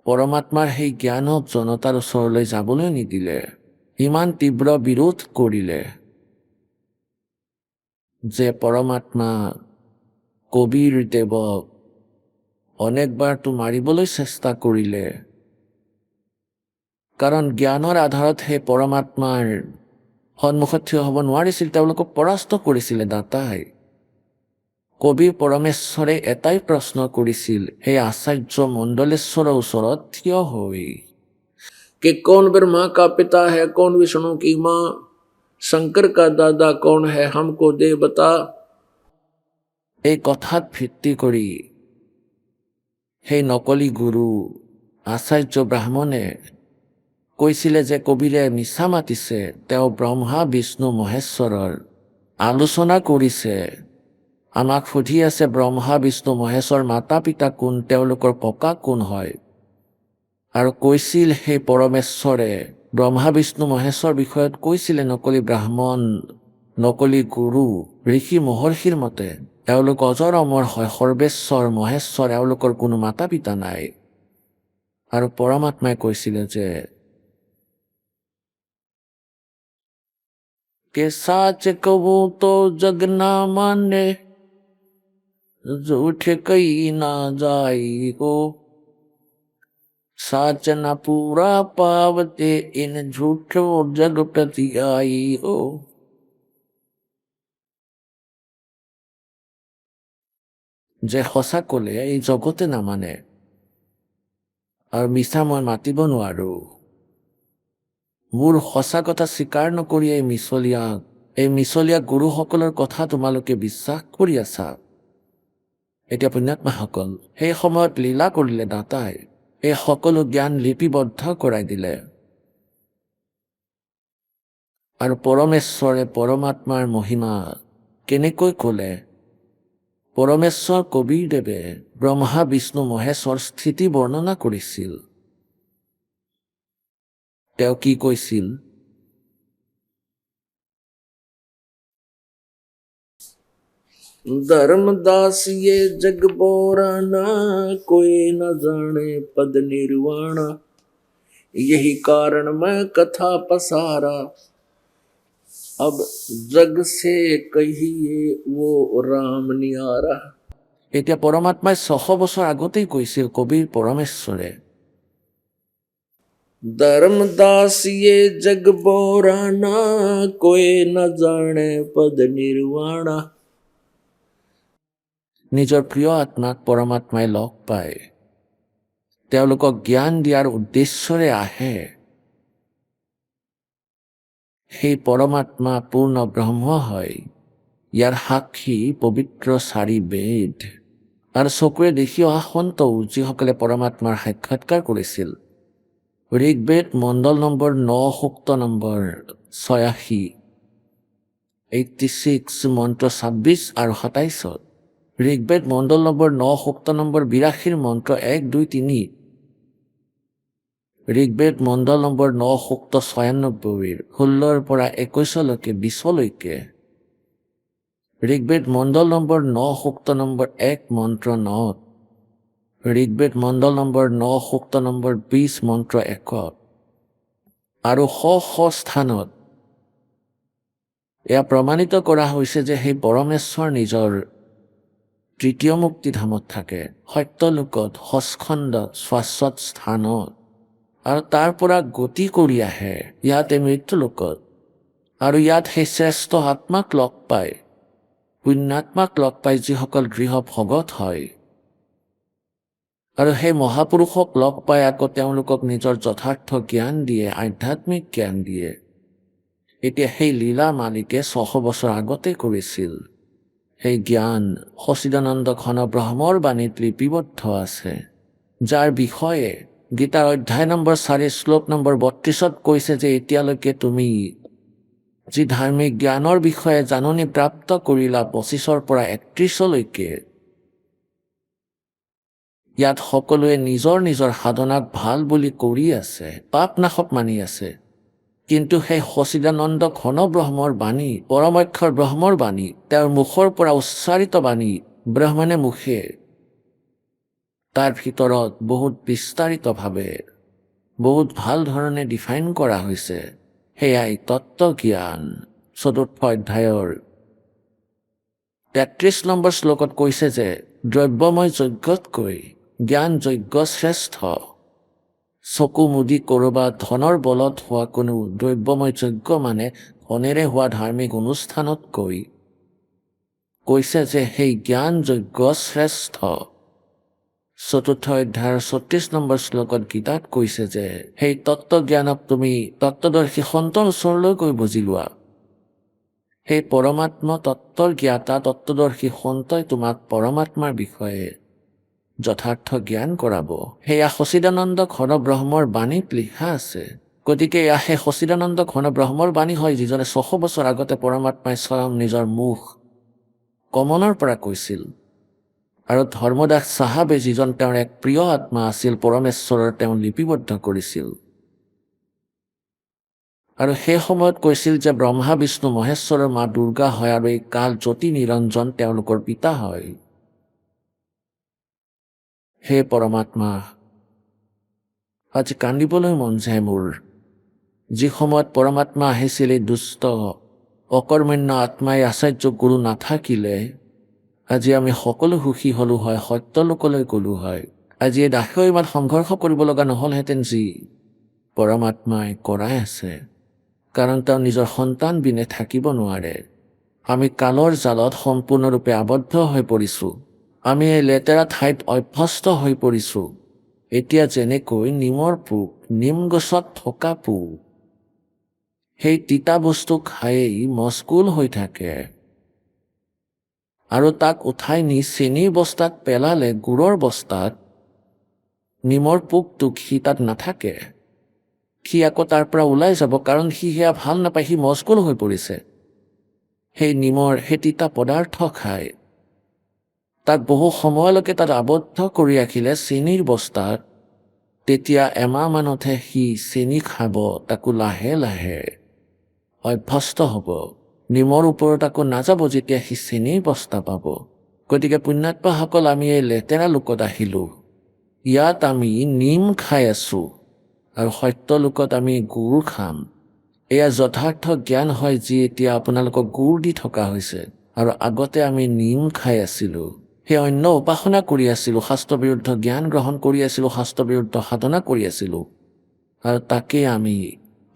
পৰমাত্মাৰ সেই জ্ঞানক জনতাৰ ওচৰলৈ যাবলৈ নিদিলে, ইমান তীব্ৰ বিৰোধ কৰিলে যে পৰমাত্মা কবিৰ দেৱক অনেকবাৰতো মাৰিবলৈ চেষ্টা কৰিলে। কাৰণ জ্ঞানৰ আধাৰত সেই পৰমাত্মাৰ সন্মুখত থিয় হ'ব নোৱাৰিছিল, তেওঁলোকক পৰাস্ত কৰিছিলে দাতাই। কবি পৰমেশ্বৰে এটাই প্ৰশ্ন কৰিছিল সেই আচাৰ্য মণ্ডলেশ্বৰৰ ওচৰত থিয় হৈ, कि कौन ब्रह्मा का पिता है, कौन विष्णु की माँ, शंकर का दादा कौन है, हमको दे बता। এই কথাত ভিত্তি কৰি সেই নকলি গুৰু আচাৰ্য ব্ৰাহ্মণে কৈছিলে যে কবিৰে মিছা মাতিছে, তেওঁ ব্ৰহ্মা বিষ্ণু মহেশ্বৰৰ আলোচনা কৰিছে, আমাক সুধি আছে ব্ৰহ্মা বিষ্ণু মহেশ্বৰ মাতা পিতা কোন, তেওঁলোকৰ ককা কোন হয়। আৰু কৈছিল সেই পৰমেশ্বৰে ব্ৰহ্মা বিষ্ণু মহেশ্বৰ বিষয়ত কৈছিলে নকলি ব্ৰাহ্মণ, নকলি গুৰু, ঋষি মহৰ্ষিৰ মতে এওঁলোক অজৰ অমৰ হয়, সৰ্বেশ্বৰ মহেশ্বৰ, এওঁলোকৰ কোনো মাতা পিতা নাই। আৰু পৰমাত্মাই কৈছিলে যে কে সাচ কবো তো জগ না মানে, झूठ कही ना जाई को, साच न पूरा पावते इन झूठो जग प्रति आई हो। যে সঁচা কলে এই জগতে নামানে আৰু মিছা মই মাতিব নোৱাৰো। মোৰ সঁচা কথা স্বীকাৰ নকৰি এই মিছলীয়া গুৰুসকলৰ কথা তোমালোকে বিশ্বাস কৰি আছা। এতিয়া পুণ্যাত্মাসকল, সেই সময়ত লীলা কৰিলে দাতাই এই সকলো জ্ঞান লিপিবদ্ধ কৰাই দিলে। আৰু পৰমেশ্বৰে পৰমাত্মাৰ মহিমা কেনেকৈ কলে, পৰমেশ্বৰ কবীৰদেৱে ব্ৰহ্মা বিষ্ণু মহেশ্বৰ স্থিতি বৰ্ণনা কৰিছিল। তেওঁ কি কৈছিল? धर्मदास ये जग बोराना, कोई न जाने पद निर्वाणा, यही कारण मैं कथा पसारा, अब जग से कहिए वो राम नियारा। এতিয়া পৰমাত্মাই 600 বছৰ আগতেই কৈছিল কবিৰ পৰমেশ্বৰে। धर्मदास ये जग बोराना, कोई न जाने पद निर्वाणा। নিজৰ প্ৰিয় আত্মাক পৰমাত্মাই লগ পায়, তেওঁলোকক জ্ঞান দিয়াৰ উদ্দেশ্যৰে আহে। সেই পৰমাত্মা পূৰ্ণ ব্ৰহ্ম হয়। ইয়াৰ সাক্ষী পবিত্ৰ 4 বেদ আৰু চকুৰে দেখি অহা সন্ত যিসকলে পৰমাত্মাৰ সাক্ষাৎকাৰ কৰিছিল। ঋগ্বেদ মণ্ডল নম্বৰ 9 সূক্ত নম্বৰ 86, 86 মন্ত্ৰ 26 আৰু 27, ঋগ্বেদ মণ্ডল নম্বৰ 9 সূক্ত নম্বৰ 82 মন্ত্ৰ 1, 2, 3, ঋগ্বেদ মণ্ডল নম্বৰ 9 সূক্ত 96 16 পৰা 21লৈকে 20লৈকে, ঋগ্বেদ মণ্ডল নম্বৰ 9 সূক্ত নম্বৰ 1 মন্ত্ৰ 9, ঋগ্বেদ মণ্ডল নম্বৰ 9 সূক্ত নম্বৰ 20 মন্ত্ৰ 1, আৰু শ স্থানত এয়া প্ৰমাণিত কৰা হৈছে যে সেই পৰমেশ্বৰ নিজৰ তৃতীয় মুক্তিধামত থাকে, সত্যলোকত, সস্খণ্ডত, শাশ্বত স্থানত, আৰু তাৰ পৰা গতি কৰি আহে ইয়াতে মৃত্যুলোকত। আৰু ইয়াত সেই শ্ৰেষ্ঠ আত্মাক লগ পায়, পুণ্যাত্মাক লগ পায়, যিসকল গৃহ ভগত হয়। আৰু সেই মহাপুৰুষক লগ পাই আকৌ তেওঁলোকক নিজৰ যথাৰ্থ জ্ঞান দিয়ে, আধ্যাত্মিক জ্ঞান দিয়ে। এতিয়া সেই লীলা মালিকে 600 বছৰ আগতে কৰিছিল। সেই জ্ঞান সচিদানন্দ ঘন ব্ৰহ্মৰ বাণীত লিপিবদ্ধ আছে, যাৰ বিষয়ে গীতাৰ অধ্যায় নম্বৰ 4 শ্লোক নম্বৰ 32 কৈছে যে এতিয়ালৈকে তুমি যি ধাৰ্মিক জ্ঞানৰ বিষয়ে জাননী প্ৰাপ্ত কৰিলা 25 পৰা 31লৈকে, ইয়াত সকলোৱে নিজৰ নিজৰ সাধনাক ভাল বুলি কৰি আছে, পাপ নাশক মানি আছে। কিন্তু সেই সচিদানন্দ ঘন ব্ৰহ্মৰ বাণী, পৰমক্ষৰ ব্ৰহ্মৰ বাণী, তেওঁৰ মুখৰ পৰা উচ্চাৰিত বাণী, ব্ৰহ্মণে মুখে, তাৰ ভিতৰত বহুত বিস্তাৰিতভাৱে, বহুত ভাল ধৰণে ডিফাইন কৰা হৈছে। সেয়াই তত্ত্বজ্ঞান। 4ৰ্থ অধ্যায়ৰ 33 নম্বৰ শ্লোকত কৈছে যে দ্ৰব্যময় যজ্ঞতকৈ জ্ঞান যজ্ঞ শ্ৰেষ্ঠ। চকু মুদি কৰবাত ধনৰ বলত হোৱা কোনো দ্ৰব্যময় যজ্ঞ মানে ধনেৰে হোৱা ধাৰ্মিক অনুষ্ঠানতকৈ কৈছে যে সেই জ্ঞান যজ্ঞ শ্ৰেষ্ঠ। 4ৰ্থ অধ্যায়ৰ 34 নম্বৰ শ্লোকত গীতাত কৈছে যে সেই তত্ত্বজ্ঞানক তুমি তত্ত্বদৰ্শী সন্তৰ ওচৰলৈ গৈ বুজি লোৱা। সেই পৰমাত্মা তত্ত্বৰ জ্ঞাতা তত্ত্বদৰ্শী সন্তই তোমাক পৰমাত্মাৰ বিষয়ে যথাৰ্থ জ্ঞান কৰাব। সেয়া সচিদানন্দ ঘন ব্ৰহ্মৰ বাণীত লিখা আছে। গতিকে এয়া সেই সচিদানন্দ ঘন ব্ৰহ্মৰ বাণী হয়, যিজনে 600 বছৰ আগতে পৰমাত্মাই স্বয়ং নিজৰ মুখ কমলৰ পৰা কৈছিল। আৰু ধৰ্মদাস চাহাবে, যিজন তেওঁৰ এক প্ৰিয় আত্মা আছিল, পৰমেশ্বৰৰ তেওঁ লিপিবদ্ধ কৰিছিল। আৰু সেই সময়ত কৈছিল যে ব্ৰহ্মা বিষ্ণু মহেশ্বৰৰ মা দুৰ্গা হয় আৰু এই কাল জ্যোতি নিৰঞ্জন তেওঁলোকৰ পিতা হয়। হে পৰমাত্মা, আজি কান্দিবলৈ মন যায় মোৰ। যি সময়ত পৰমাত্মা আহিছিল এই দুষ্ট অকৰ্মণ্য আত্মাই আচাৰ্য গুৰু নাথাকিলে আজি আমি সকলো সুখী হলো হয়, সত্যলোকলৈ গলো হয়। আজি এই দাসেও ইমান সংঘৰ্ষ কৰিব লগা নহলহেঁতেন যি পৰমাত্মাই কৰাই আছে, কাৰণ তেওঁ নিজৰ সন্তান বিনে থাকিব নোৱাৰে। আমি কালৰ জালত সম্পূৰ্ণৰূপে আবদ্ধ হৈ পৰিছোঁ। আমি এই লেতেৰা ঠাইত অভ্যস্ত হৈ পৰিছোঁ। এতিয়া যেনেকৈ নিমৰ পোক, নিম গছত থকা পোক সেই তিতা বস্তু খায়েই মস্কুল হৈ থাকে আৰু তাক উঠাই নি চেনিৰ বস্তাত পেলালে, গুড়ৰ বস্তাত, নিমৰ পোকটোক সি তাত নাথাকে। সি আকৌ তাৰ পৰা ওলাই যাব, কাৰণ সি সেয়া ভাল নাপায়, সি মস্কুল হৈ পৰিছে। সেই নিমৰ সেই তিতা পদাৰ্থ খায়। তাক বহু সময়লৈকে তাত আবদ্ধ কৰি ৰাখিলে চেনিৰ বস্তাত, তেতিয়া এমাহমানতহে সি চেনি খাব, তাকো লাহে লাহে অভ্যস্ত হ'ব। নিমৰ ওপৰত আকৌ নাযাব যেতিয়া সি চেনিৰ বস্তা পাব। গতিকে পুণ্যাত্মাসকল, আমি এই লেতেৰা লোকত আহিলোঁ। ইয়াত আমি নিম খাই আছোঁ আৰু সত্য লোকত আমি গুড় খাম। এয়া যথাৰ্থ জ্ঞান হয়, যি এতিয়া আপোনালোকক গুড় দি থকা হৈছে, আৰু আগতে আমি নিম খাই আছিলোঁ। সেই অন্য উপাসনা কৰি আছিলোঁ, শাস্ত্ৰবিৰুদ্ধ জ্ঞান গ্ৰহণ কৰি আছিলোঁ, শাস্ত্ৰবিৰুদ্ধ সাধনা কৰি আছিলোঁ, আৰু তাকেই আমি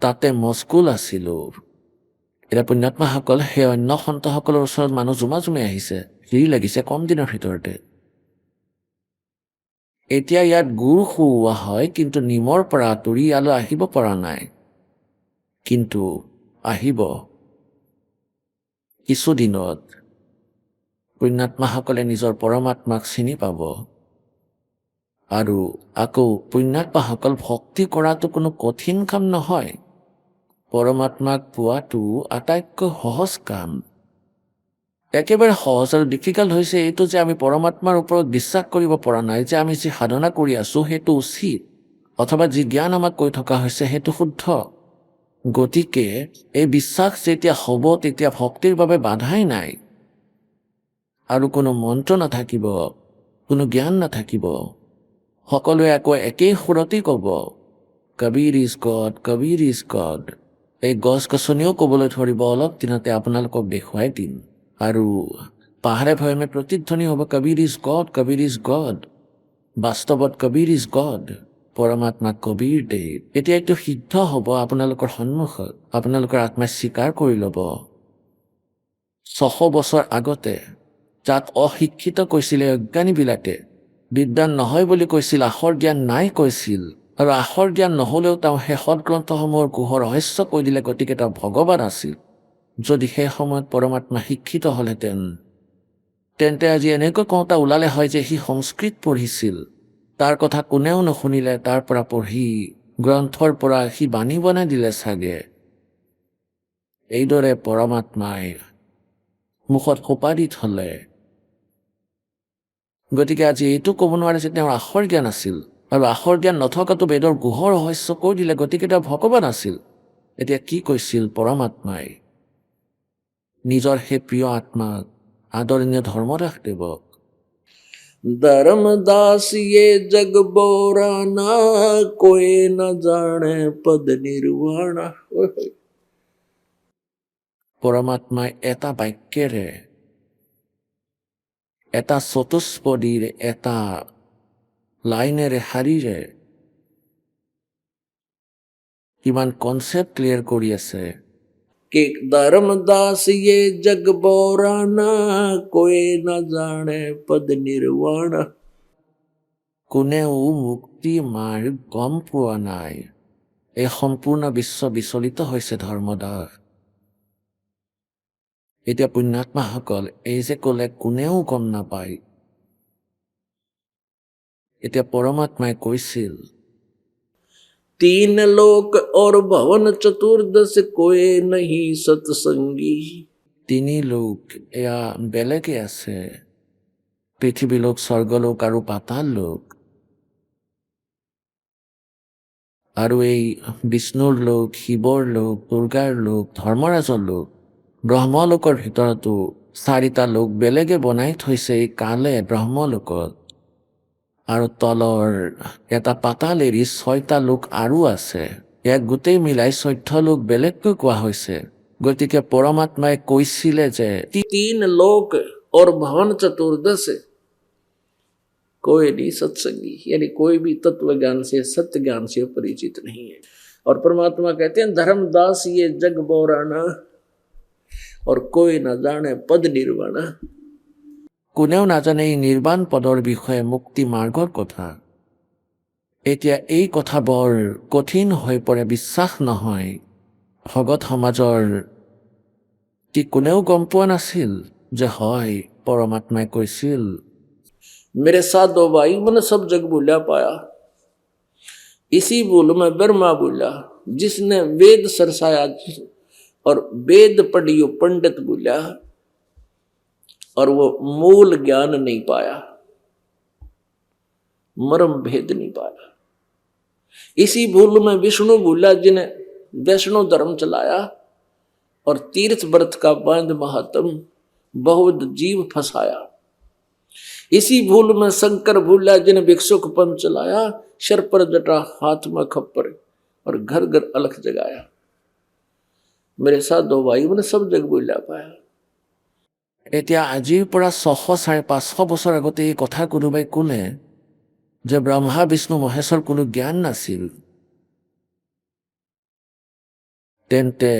তাতে মস্কুল আছিলোঁ। এতিয়া পুণ্যাত্মাসকল, সেই অন্য সন্তসকলৰ ওচৰত মানুহ জুমি আহিছে, ভিৰ লাগিছে কম দিনৰ ভিতৰতে। এতিয়া ইয়াত গুড় খুওৱা হয়, কিন্তু নিমৰ পৰা আঁতৰি ইয়ালৈ আহিব পৰা নাই। কিন্তু আহিব কিছুদিনত। পুণ্যাত্মাসকলে নিজৰ পৰমাত্মাক চিনি পাব, আৰু আকৌ পুণ্যাত্মাসকল ভক্তি কৰাটো কোনো কঠিন কাম নহয়। পৰমাত্মাক পোৱাটো আটাইতকৈ সহজ কাম। একেবাৰে সহজ আৰু ডিফিকাল্ট হৈছে এইটো যে আমি পৰমাত্মাৰ ওপৰত বিশ্বাস কৰিব পৰা নাই যে আমি যি সাধনা কৰি আছোঁ সেইটো উচিত, অথবা যি জ্ঞান আমাক কৈ থকা হৈছে সেইটো শুদ্ধ। গতিকে এই বিশ্বাস যেতিয়া হ'ব, তেতিয়া ভক্তিৰ বাবে বাধাই নাই, আৰু কোনো মন্ত্ৰ নাথাকিব, কোনো জ্ঞান নাথাকিব। সকলোৱে আকৌ একেই সুৰতেই ক'ব, Kabir is god, Kabir is god. এই গছ গছনিও ক'বলৈ ধৰিব, অলপ দিনতে আপোনালোকক দেখুৱাই দিম। আৰু পাহাৰে ভৈয়ামে প্ৰতিধ্বনি হ'ব, Kabir is god, Kabir is god. বাস্তৱত কবীৰ ইজ গড, পৰমাত্মা কবীৰ দেৱ। এতিয়া এইটো সিদ্ধ হ'ব আপোনালোকৰ সন্মুখত, আপোনালোকৰ আত্মাই স্বীকাৰ কৰি ল'ব। 600 বছৰ আগতে যাক অশিক্ষিত কৈছিলে অজ্ঞানীবিলাকে, বিদ্বান নহয় বুলি কৈছিল, আখৰ জ্ঞান নাই কৈছিল, আৰু আখৰ জ্ঞান নহ'লেও তেওঁ সেই সৎগ্ৰন্থসমূহৰ গুহৰ ৰহস্য কৈ দিলে, গতিকে তেওঁ ভগৱান আছিল। যদি সেই সময়ত পৰমাত্মা শিক্ষিত হ'লহেঁতেন, তেন্তে আজি এনেকৈ কওঁতা ওলালে হয় যে সি সংস্কৃত পঢ়িছিল, তাৰ কথা কোনেও নুশুনিলে, তাৰ পৰা পঢ়ি গ্ৰন্থৰ পৰা সি বাণী বনাই দিলে চাগে। এইদৰে পৰমাত্মাই মুখত সোপা দি থলে। গতিকে আজি এইটো ক'ব নোৱাৰে যে তেওঁৰ আখৰ জ্ঞান আছিল, আৰু আখৰ জ্ঞান নথকাটো বেদৰ গুহৰ ৰহস্য কৈ দিলে, গতিকে তেওঁ ভগৱান আছিল। এতিয়া কি কৈছিল পৰমাত্মাই নিজৰ সেই প্ৰিয় আত্মাক, আদৰণীয় ধৰ্মদাসদেৱক? धर्मदास ये जग बोराना, कोई न जाने पद निर्वाण। পৰমাত্মাই এটা বাক্যেৰে, এটা চতুষ্পদীৰ, এটা লাইনেৰে, শাৰীৰে কিমান কনচেপ্ট ক্লিয়াৰ কৰি আছে। कि धर्मदास ये जग बोराना, कोई न जाने पद निर्वाण। কোনেও মুক্তি মাৰ্গ গম পোৱা নাই। এই সম্পূৰ্ণ বিশ্ব বিচলিত হৈছে ধৰ্মদাস। এতিয়া পুণ্যাত্মাসকল, এই যে ক'লে কোনেও গম নাপায়, এতিয়া পৰমাত্মাই কৈছিল, तीन लोक और भवन चतुर्दश, कोई नहीं सत्संगी। তিনি লোক, এয়া বেলেগে আছে, পৃথিৱীলোক, স্বৰ্গলোক আৰু পাতাল লোক। আৰু এই বিষ্ণুৰ লোক, শিৱৰ লোক, দুৰ্গাৰ লোক, ধৰ্মৰাজৰ লোক, ব্ৰহ্মলোকৰ ভিতৰতো 4টা লোক বেলেগে বনাই থৈছে এই কালে ব্ৰহ্মলোকত। আৰু তলৰ এটা পাতাল এৰি 6টা লোক আৰু আছে। ইয়াক গোটেই মিলাই 14 লোক বেলেগকৈ কোৱা হৈছে। গতিকে পৰমাত্মাই কৈছিলে যে 3 लोक और भवन चतुर्दश कोई नहीं सत्संगी, यानी कोई भी तत्व ज्ञान से सत्य ज्ञान से परिचित नहीं है। और परमात्मा कहते हैं धर्मदास ये जग बोराना और कोई न जाने पद निर्वाण। কোনেও নাজানে এই নিৰ্বাণ পদৰ বিষয়ে, মুক্তি মাৰ্গৰ কথা। এতিয়া এই কথা বৰ কঠিন হৈ পৰে, বিশ্বাস নহয়। ভগত সমাজৰ কি কোনেও গম পোৱা নাছিল যে হয় পৰমাত্মাই কৈছিল। मेरे साधो भाई मन सब जग भूला पाया, इसी भूल में ब्रह्मा भूला, जिसने वेद सरसाया और वेद पढ़ियो पंडित भूला, और वो मूल ज्ञान नहीं पाया, मर्म भेद नहीं पाया। इसी भूल में विष्णु भूला, जिन्हें वैष्णो धर्म चलाया और तीर्थ व्रत का बांध महात्म बहुत जीव फंसाया। इसी भूल में शंकर भूला, जिन्हें भिक्षुक पंथ चलाया, सिर पर जटा हाथ में खप्पर और घर घर अलख जगाया। मेरे साधो भाई मैंने सब जग भूला पाया। এতিয়া আজিৰ পৰা 600-500 বছৰ আগতে এই কথা কোনোবাই কোনে যে ব্ৰহ্মা বিষ্ণু মহেশ্বৰ কোনো জ্ঞান নাছিল, তেন্তে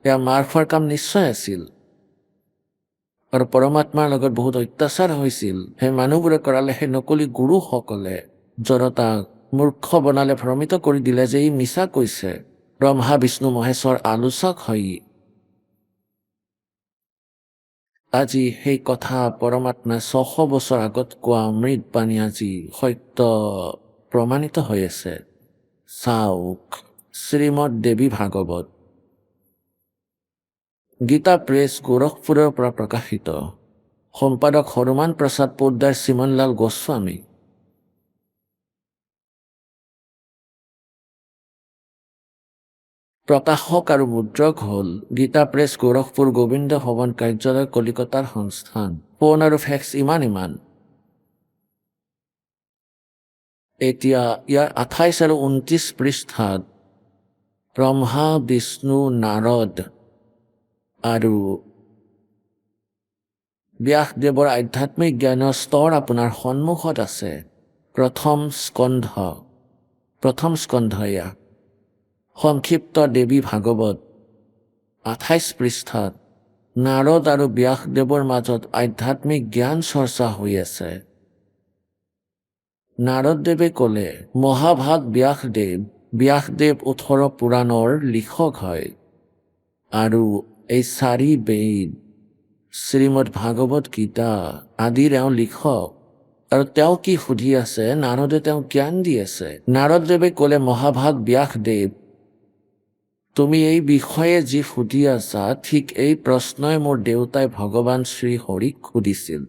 এয়া মাৰ খোৱাৰ কাম নিশ্চয় আছিল। আৰু পৰমাত্মাৰ লগত বহুত অত্যাচাৰ হৈছিল। সেই মানুহবোৰে কৰালে, সেই নকলি গুৰুসকলে জনতাক মূৰ্খ বনালে, ভ্ৰমিত কৰি দিলে যে ই মিছা কৈছে। ব্ৰহ্মা বিষ্ণু মহেশ্বৰ আলোচক হয়। আজি সেই কথা পৰমাত্মাই 600 বছৰ আগত কোৱা অমৃতবাণী আজি সত্য প্ৰমাণিত হৈ আছে। চাওক, শ্ৰীমদ দেৱী ভাগৱত, গীতা প্ৰেছ, গোৰখপুৰৰ পৰা প্ৰকাশিত। সম্পাদক হনুমান প্ৰসাদ পোদ্দাৰ, চিমনলাল গোস্বামী। প্ৰকাশক আৰু মুদ্ৰক হ'ল গীতা প্ৰেছ, গোৰখপুৰ, গোবিন্দ ভৱন কাৰ্যালয়, কলিকতাৰ সংস্থান। ফোন আৰু ফেক্স ইমান। এতিয়া ইয়াৰ 28 আৰু 29 পৃষ্ঠাত ব্ৰহ্মা, বিষ্ণু, নাৰদ আৰু ব্যাসদেৱৰ আধ্যাত্মিক জ্ঞানৰ স্তৰ আপোনাৰ সন্মুখত আছে। প্ৰথম স্কন্ধ এয়া। সংক্ষিপ্ত দেৱী ভাগৱত 28 পৃষ্ঠাত নাৰদ আৰু ব্যাসদেৱৰ মাজত আধ্যাত্মিক জ্ঞান চৰ্চা হৈ আছে। নাৰদদেৱে ক'লে, মহাভাগ ব্যাসদেৱ 18 পুৰাণৰ লিখক হয় আৰু এই 4 বেদ, শ্ৰীমদ ভাগৱত গীতা আদিৰ এওঁ লিখক। আৰু তেওঁ কি সুধি আছে, নাৰদে তেওঁ জ্ঞান দি আছে। নাৰদদেৱে ক'লে, মহাভাগ ব্যাসদেৱ, তুমি এই বিষয়ে যি সুধি আছা, ঠিক এই প্ৰশ্নই মোৰ দেউতাই ভগৱান শ্ৰী হৰিক সুধিছিল।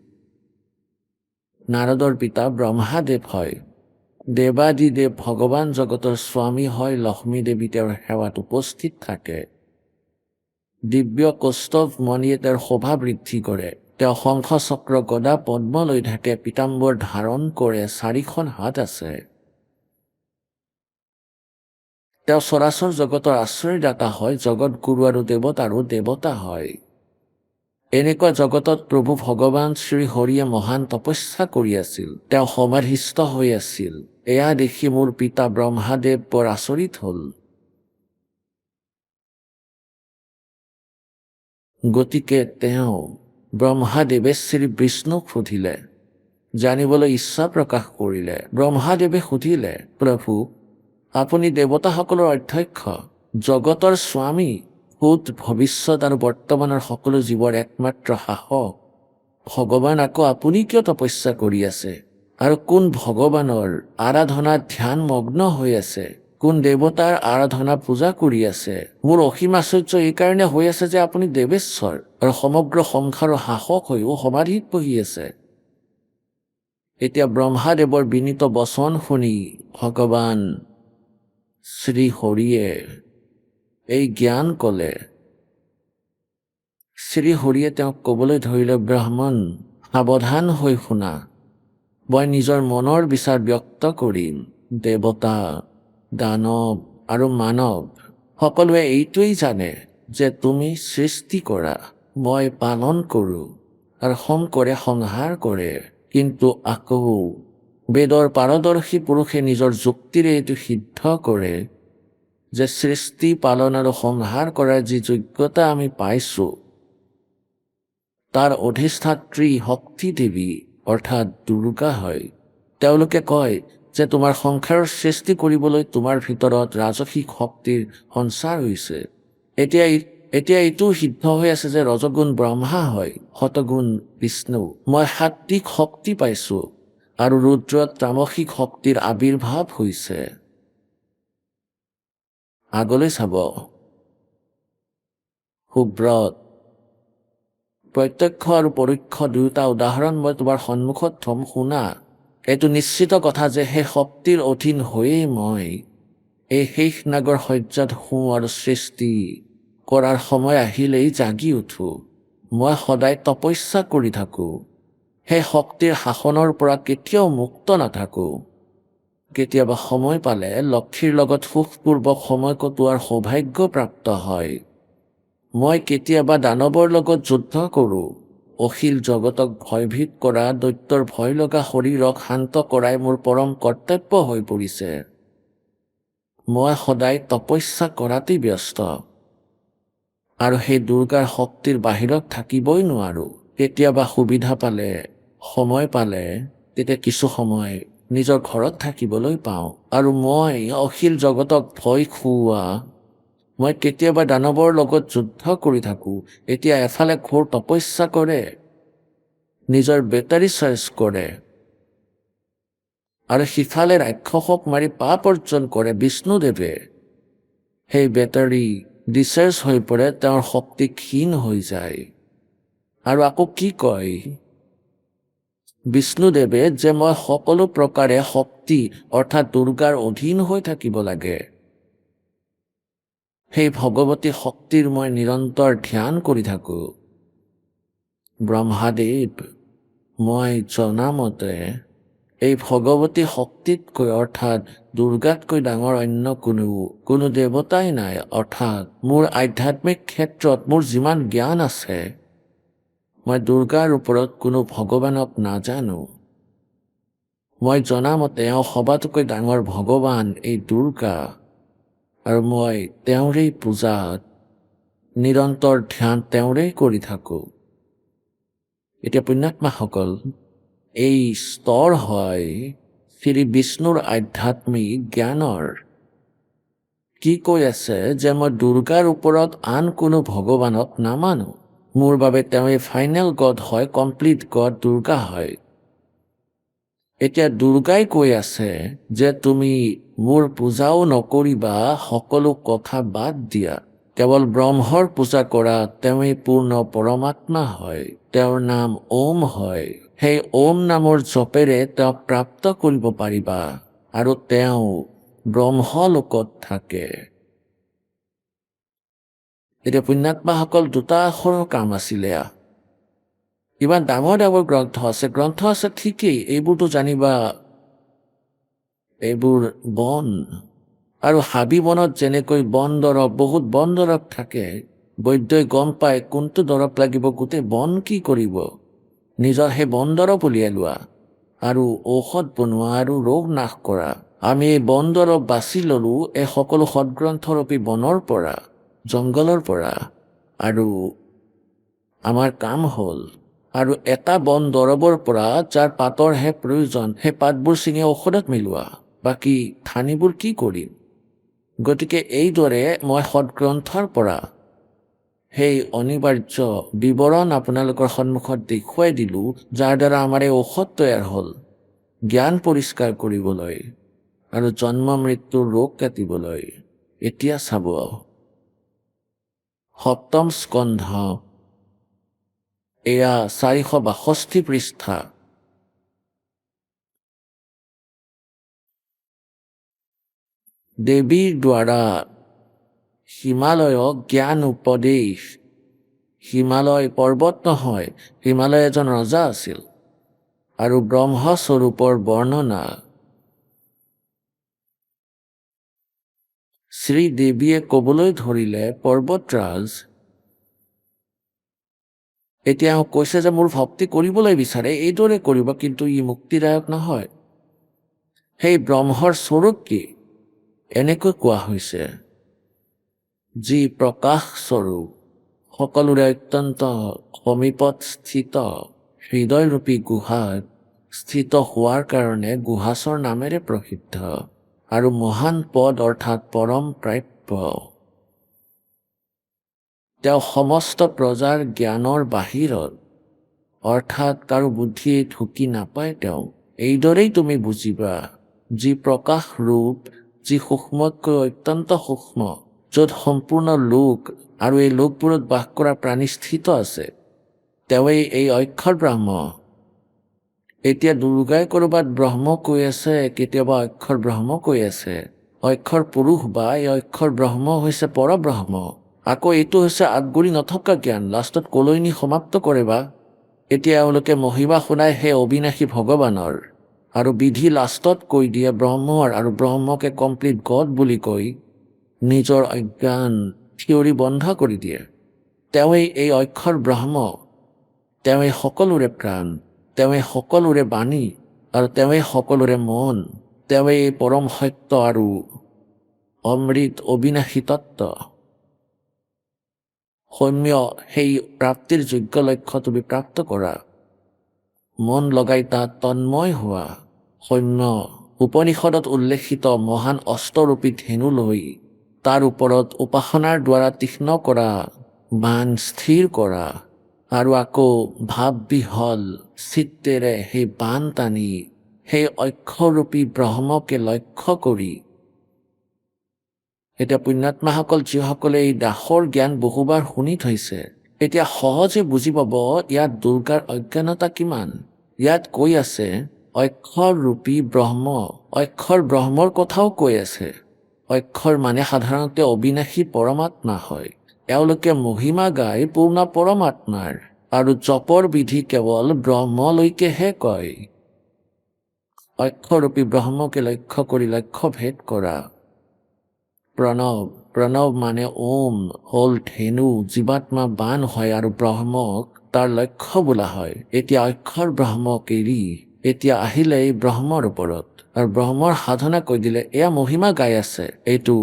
নাৰদৰ পিতা ব্ৰহ্মাদেৱ হয়। দেৱাদিদেৱ ভগৱান জগতৰ স্বামী হয়। লক্ষ্মী দেৱী তেওঁৰ সেৱাত উপস্থিত থাকে। দিব্য কৌস্তভ মণিয়ে তেওঁৰ শোভা বৃদ্ধি কৰে। তেওঁ শংখ চক্ৰ গদা পদ্ম লৈ থাকে। পীতাম্বৰ ধাৰণ কৰে। 4খন হাত আছে। তেওঁ চৰাচৰ জগতৰ আশ্ৰয়দাতা হয়। জগত গুৰু আৰু দেৱতাৰো দেৱতা হয়। এনেকুৱা জগতত প্ৰভু ভগৱান শ্ৰী হৰিয়ে মহান তপস্যা কৰি আছিল। তেওঁ সমাধিস্থ হৈ আছিল। এয়া দেখি মোৰ পিতা ব্ৰহ্মাদেৱ বৰ আচৰিত হ'ল। গতিকে তেওঁ ব্ৰহ্মাদেৱে শ্ৰী বিষ্ণুক সুধিলে, জানিবলৈ ইচ্ছা প্ৰকাশ কৰিলে। ব্ৰহ্মাদেৱে সুধিলে, প্ৰভু, আপুনি দেৱতাসকলৰ অধ্যক্ষ, জগতৰ স্বামী, ভূত, ভৱিষ্যত আৰু বৰ্তমানৰ সকলো জীৱৰ একমাত্ৰ শাসক ভগৱান, আকৌ আপুনি কিয় তপস্যা কৰি আছে? আৰু কোন ভগৱানৰ আৰাধনাত ধ্যান মগ্ন হৈ আছে? কোন দেৱতাৰ আৰাধনা পূজা কৰি আছে? মোৰ অসীম আশ্চৰ্য এইকাৰণে হৈ আছে যে আপুনি দেৱেশ্বৰ আৰু সমগ্ৰ সংসাৰৰ শাসক হৈও সমাধিত বহি আছে। এতিয়া ব্ৰহ্মাদেৱৰ বিনীত বচন শুনি ভগৱান শ্ৰীহৰিয়ে এই জ্ঞান ক'লে। শ্ৰীহৰিয়ে তেওঁক ক'বলৈ ধৰিলে, ব্ৰাহ্মণ, সাৱধান হৈ শুনা। মই নিজৰ মনৰ বিচাৰ ব্যক্ত কৰিম। দেৱতা, দানৱ আৰু মানৱ সকলোৱে এইটোৱেই জানে যে তুমি সৃষ্টি কৰা, মই পালন কৰোঁ, আৰু শংকৰে সংহাৰ কৰে। কিন্তু আকৌ বেদৰ পাৰদৰ্শী পুৰুষে নিজৰ যুক্তিৰে এইটো সিদ্ধ কৰে যে সৃষ্টি, পালন আৰু সংহাৰ কৰাৰ যি যোগ্যতা আমি পাইছোঁ, তাৰ অধিষ্ঠাত্ৰী শক্তি দেৱী অৰ্থাৎ দুৰ্গা হয়। তেওঁলোকে কয় যে তোমাৰ সংসাৰৰ সৃষ্টি কৰিবলৈ তোমাৰ ভিতৰত ৰাজসিক শক্তিৰ সঞ্চাৰ হৈছে। এতিয়া এইটো সিদ্ধ হৈ আছে যে ৰজগুণ ব্ৰহ্মা হয়, শতগুণ বিষ্ণু। মই সাত্বিক শক্তি পাইছোঁ আৰু ৰুদ্ৰত তামসিক শক্তিৰ আবিৰ্ভাৱ হৈছে। আগলৈ চাব। সুব্ৰত, প্ৰত্যক্ষ আৰু পৰোক্ষ দুয়োটা উদাহৰণ মই তোমাৰ সন্মুখত থম, শুনা। এইটো নিশ্চিত কথা যে সেই শক্তিৰ অধীন হৈয়েই মই এই শেষ নাগৰ শয্যাত শুওঁ আৰু সৃষ্টি কৰাৰ সময় আহিলেই জাগি উঠোঁ। মই সদায় তপস্যা কৰি থাকোঁ। সেই শক্তিৰ শাসনৰ পৰা কেতিয়াও মুক্ত নাথাকোঁ। কেতিয়াবা সময় পালে লক্ষ্মীৰ লগত সুখপূৰ্বক সময় কটোৱাৰ সৌভাগ্য প্ৰাপ্ত হয়। মই কেতিয়াবা দানৱৰ লগত যুদ্ধ কৰোঁ। অখিল জগতক ভয়ভীত কৰা, দৈত্যৰ ভয় লগা শৰীৰক শান্ত কৰাই মোৰ পৰম কৰ্তব্য হৈ পৰিছে। মই সদায় তপস্যা কৰাতেই ব্যস্ত আৰু সেই দুৰ্গাৰ শক্তিৰ বাহিৰত থাকিবই নোৱাৰোঁ। কেতিয়াবা সুবিধা পালে, সময় পালে, তেতিয়া কিছু সময় নিজৰ ঘৰত থাকিবলৈ পাওঁ। আৰু মই অখিল জগতক ভয় খুওৱা, মই কেতিয়াবা দানৱৰ লগত যুদ্ধ কৰি থাকোঁ। এতিয়া এফালে ঘোৰ তপস্যা কৰে, নিজৰ বেটাৰী চাৰ্জ কৰে, আৰু সিফালে ৰাক্ষসক মাৰি পাপ অৰ্জন কৰে বিষ্ণুদেৱে। সেই বেটাৰী ডিচাৰ্জ হৈ পৰে, তেওঁৰ শক্তি ক্ষীণ হৈ যায়। আৰু আকৌ কি কয় বিষ্ণুদেৱে যে মই সকলো প্ৰকাৰে শক্তি অৰ্থাৎ দুৰ্গাৰ অধীন হৈ থাকিব লাগে। সেই ভগৱতী শক্তিৰ মই নিৰন্তৰ ধ্যান কৰি থাকোঁ। ব্ৰহ্মাদেৱ, মই জনামতে এই ভগৱতী শক্তিতকৈ অৰ্থাৎ দুৰ্গাতকৈ ডাঙৰ অন্য কোনো দেৱতাই নাই। অৰ্থাৎ মোৰ আধ্যাত্মিক ক্ষেত্ৰত মোৰ যিমান জ্ঞান আছে, মই দুৰ্গাৰ ওপৰত কোনো ভগৱানক নাজানো। মই জনামতে এওঁ সবাতোকৈ ডাঙৰ ভগৱান এই দুৰ্গা, আৰু মই তেওঁৰেই পূজাত নিৰন্তৰ ধ্যান তেওঁৰেই কৰি থাকোঁ। এতিয়া পুণ্যাত্মাসকল, এই স্তৰ হয় শ্ৰী বিষ্ণুৰ আধ্যাত্মিক জ্ঞানৰ। কি কৈ আছে যে মই দুৰ্গাৰ ওপৰত আন কোনো ভগৱানক নামানো। মোৰ বাবে তেওঁই ফাইনেল গড হয়, কমপ্লিট গড দুৰ্গা হয়। এতিয়া দুৰ্গাই কৈ আছে যে তুমি মোৰ পূজাও নকৰিবা, সকলো কথা বাদ দিয়া, কেৱল ব্ৰহ্মৰ পূজা কৰা। তেওঁই পূৰ্ণ পৰমাত্মা হয়, তেওঁৰ নাম ওম হয়। সেই ওম নামৰ জপেৰে তেওঁক প্ৰাপ্ত কৰিব পাৰিবা, আৰু তেওঁ ব্ৰহ্মলোকত থাকে। এতিয়া পুণ্যাত্মাসকল, দুটা আখৰৰ কাম আছিলে। ইমান ডাঙৰ ডাঙৰ গ্ৰন্থ আছে ঠিকেই, এইবোৰতো জানিবা এইবোৰ বন, আৰু হাবি বনত যেনেকৈ বন দৰৱ, বহুত বন দৰৱ থাকে। বৈদ্যই গম পায় কোনটো দৰৱ লাগিব, গোটেই বন কি কৰিব, নিজৰ সেই বন দৰৱ উলিয়াই লোৱা আৰু ঔষধ বনোৱা আৰু ৰোগ নাশ কৰা। আমি এই বন দৰৱ বাছি ল'লোঁ এই সকলো সদগ্ৰন্থৰূপী বনৰ পৰা, জংঘলৰ পৰা, আৰু আমাৰ কাম হ'ল আৰু এটা বন দৰৱৰ পৰা যাৰ পাতৰহে প্ৰয়োজন, সেই পাতবোৰ ছিঙি ঔষধত মিলোৱা। বাকী ঠানিবোৰ কি কৰিম? গতিকে এইদৰে মই সদগ্ৰন্থৰ পৰা সেই অনিবাৰ্য বিৱৰণ আপোনালোকৰ সন্মুখত দেখুৱাই দিলোঁ, যাৰ দ্বাৰা আমাৰ এই ঔষধ তৈয়াৰ হ'ল জ্ঞান পৰিষ্কাৰ কৰিবলৈ আৰু জন্ম মৃত্যুৰ ৰোগ কাটিবলৈ। এতিয়া চাব, সপ্তম স্কন্ধ, এয়া 462 পৃষ্ঠা। দেৱীৰ দ্বাৰা হিমালয়ক জ্ঞান উপদেশ। হিমালয় পৰ্বত নহয়, হিমালয় এজন ৰজা আছিল। আৰু ব্ৰহ্মস্বৰূপৰ বৰ্ণনা। শ্ৰীদেৱীয়ে ক'বলৈ ধৰিলে, পৰ্বতৰাজ, এতিয়া কৈছে যে মোৰ ভক্তি কৰিবলৈ বিচাৰে, এইদৰে কৰিব, কিন্তু ই মুক্তিদায়ক নহয়। সেই ব্ৰহ্মৰ স্বৰূপ কি? এনেকৈ কোৱা হৈছে, যি প্ৰকাশ স্বৰূপ, সকলোৰে অত্যন্ত সমীপত স্থিত, হৃদয়ৰূপী গুহাত স্থিত হোৱাৰ কাৰণে গুহাচৰ নামেৰে প্ৰসিদ্ধ, আৰু মহান পদ অৰ্থাৎ পৰম প্ৰাপ্য। তেওঁ সমস্ত প্ৰজাৰ জ্ঞানৰ বাহিৰত, অৰ্থাৎ কাৰো বুদ্ধিয়ে ঢুকি নাপায়। তেওঁ এইদৰেই তুমি বুজিবা, যি প্ৰকাশ ৰূপ, যি সূক্ষ্মতকৈ অত্যন্ত সূক্ষ্ম, য'ত সম্পূৰ্ণ লোক আৰু এই লোকবোৰত বাস কৰা প্ৰাণী স্থিত আছে, তেওঁৱেই এই অক্ষৰ ব্ৰহ্ম। এতিয়া দুৰ্গাই ক'ৰবাত ব্ৰহ্ম কৈ আছে, কেতিয়াবা অক্ষৰ ব্ৰহ্ম কৈ আছে। অক্ষৰ পুৰুষ বা এই অক্ষৰ ব্ৰহ্ম হৈছে পৰব্ৰহ্ম। আকৌ এইটো হৈছে আগগুৰি নথকা জ্ঞান, লাষ্টত কলৈ নি সমাপ্ত কৰে বা? এতিয়া এওঁলোকে মহিমা শুনাই সেই অবিনাশী ভগৱানৰ, আৰু বিধি লাষ্টত কৈ দিয়ে ব্ৰহ্মৰ, আৰু ব্ৰহ্মকে কমপ্লিট গড বুলি কৈ নিজৰ অজ্ঞান থিয়ৰী বন্ধ কৰি দিয়ে। তেওঁৱেই এই অক্ষৰ ব্ৰহ্ম, তেওঁৱেই সকলোৰে প্ৰাণ, তেওঁৱেই সকলোৰে বাণী, আৰু তেওঁৱেই সকলোৰে মন, তেওঁৱেই পৰম সত্য আৰু অমৃত অবিনাশী তত্ত্ব। সৌম্য সেই প্ৰাপ্তিৰ যোগ্য লক্ষ্য তুমি প্ৰাপ্ত কৰা, মন লগাই তাত তন্ময় হোৱা। সৌম্য উপনিষদত উল্লেখিত মহান অস্ত্ৰৰূপী ধেনু লৈ তাৰ ওপৰত উপাসনাৰ দ্বাৰা তীক্ষ্ণ কৰা বাণ স্থিৰ কৰা, আৰু আকৌ ভাৱবিহল চিত্তেৰে সেই বাণ টানি সেই অক্ষৰৰূপী ব্ৰহ্মকে লক্ষ্য কৰি। এতিয়া পুণ্যাত্মাসকল যিসকলে এই দাসৰ জ্ঞান বহুবাৰ শুনি থৈছে, এতিয়া সহজে বুজি পাব ইয়াত দুৰ্গাৰ অজ্ঞানতা কিমান। ইয়াত কৈ আছে অক্ষৰৰূপী ব্ৰহ্ম, অক্ষৰ ব্ৰহ্মৰ কথাও কৈ আছে। অক্ষৰ মানে সাধাৰণতে অবিনাশী পৰমাত্মা হয়। এওঁলোকে মহিমা গাই পূৰ্ণ পৰমাত্মাৰ, আৰু জপৰ বিধি কেৱল ব্ৰহ্মলৈকেহে কয়। অক্ষৰৰূপী ব্ৰহ্মকে লক্ষ্য কৰি লক্ষ্য ভেদ কৰা। প্ৰণৱ, প্ৰণৱ মানে ওম হ'ল ধেনু, জীৱাত্মা বাণ হয়, আৰু ব্ৰহ্মক তাৰ লক্ষ্য বোলা হয়। এতিয়া অক্ষৰ ব্ৰহ্মক এৰি এতিয়া আহিলে এই ব্ৰহ্মৰ ওপৰত, আৰু ব্ৰহ্মৰ সাধনা কৈ দিলে। এয়া মহিমা গাই আছে এইটো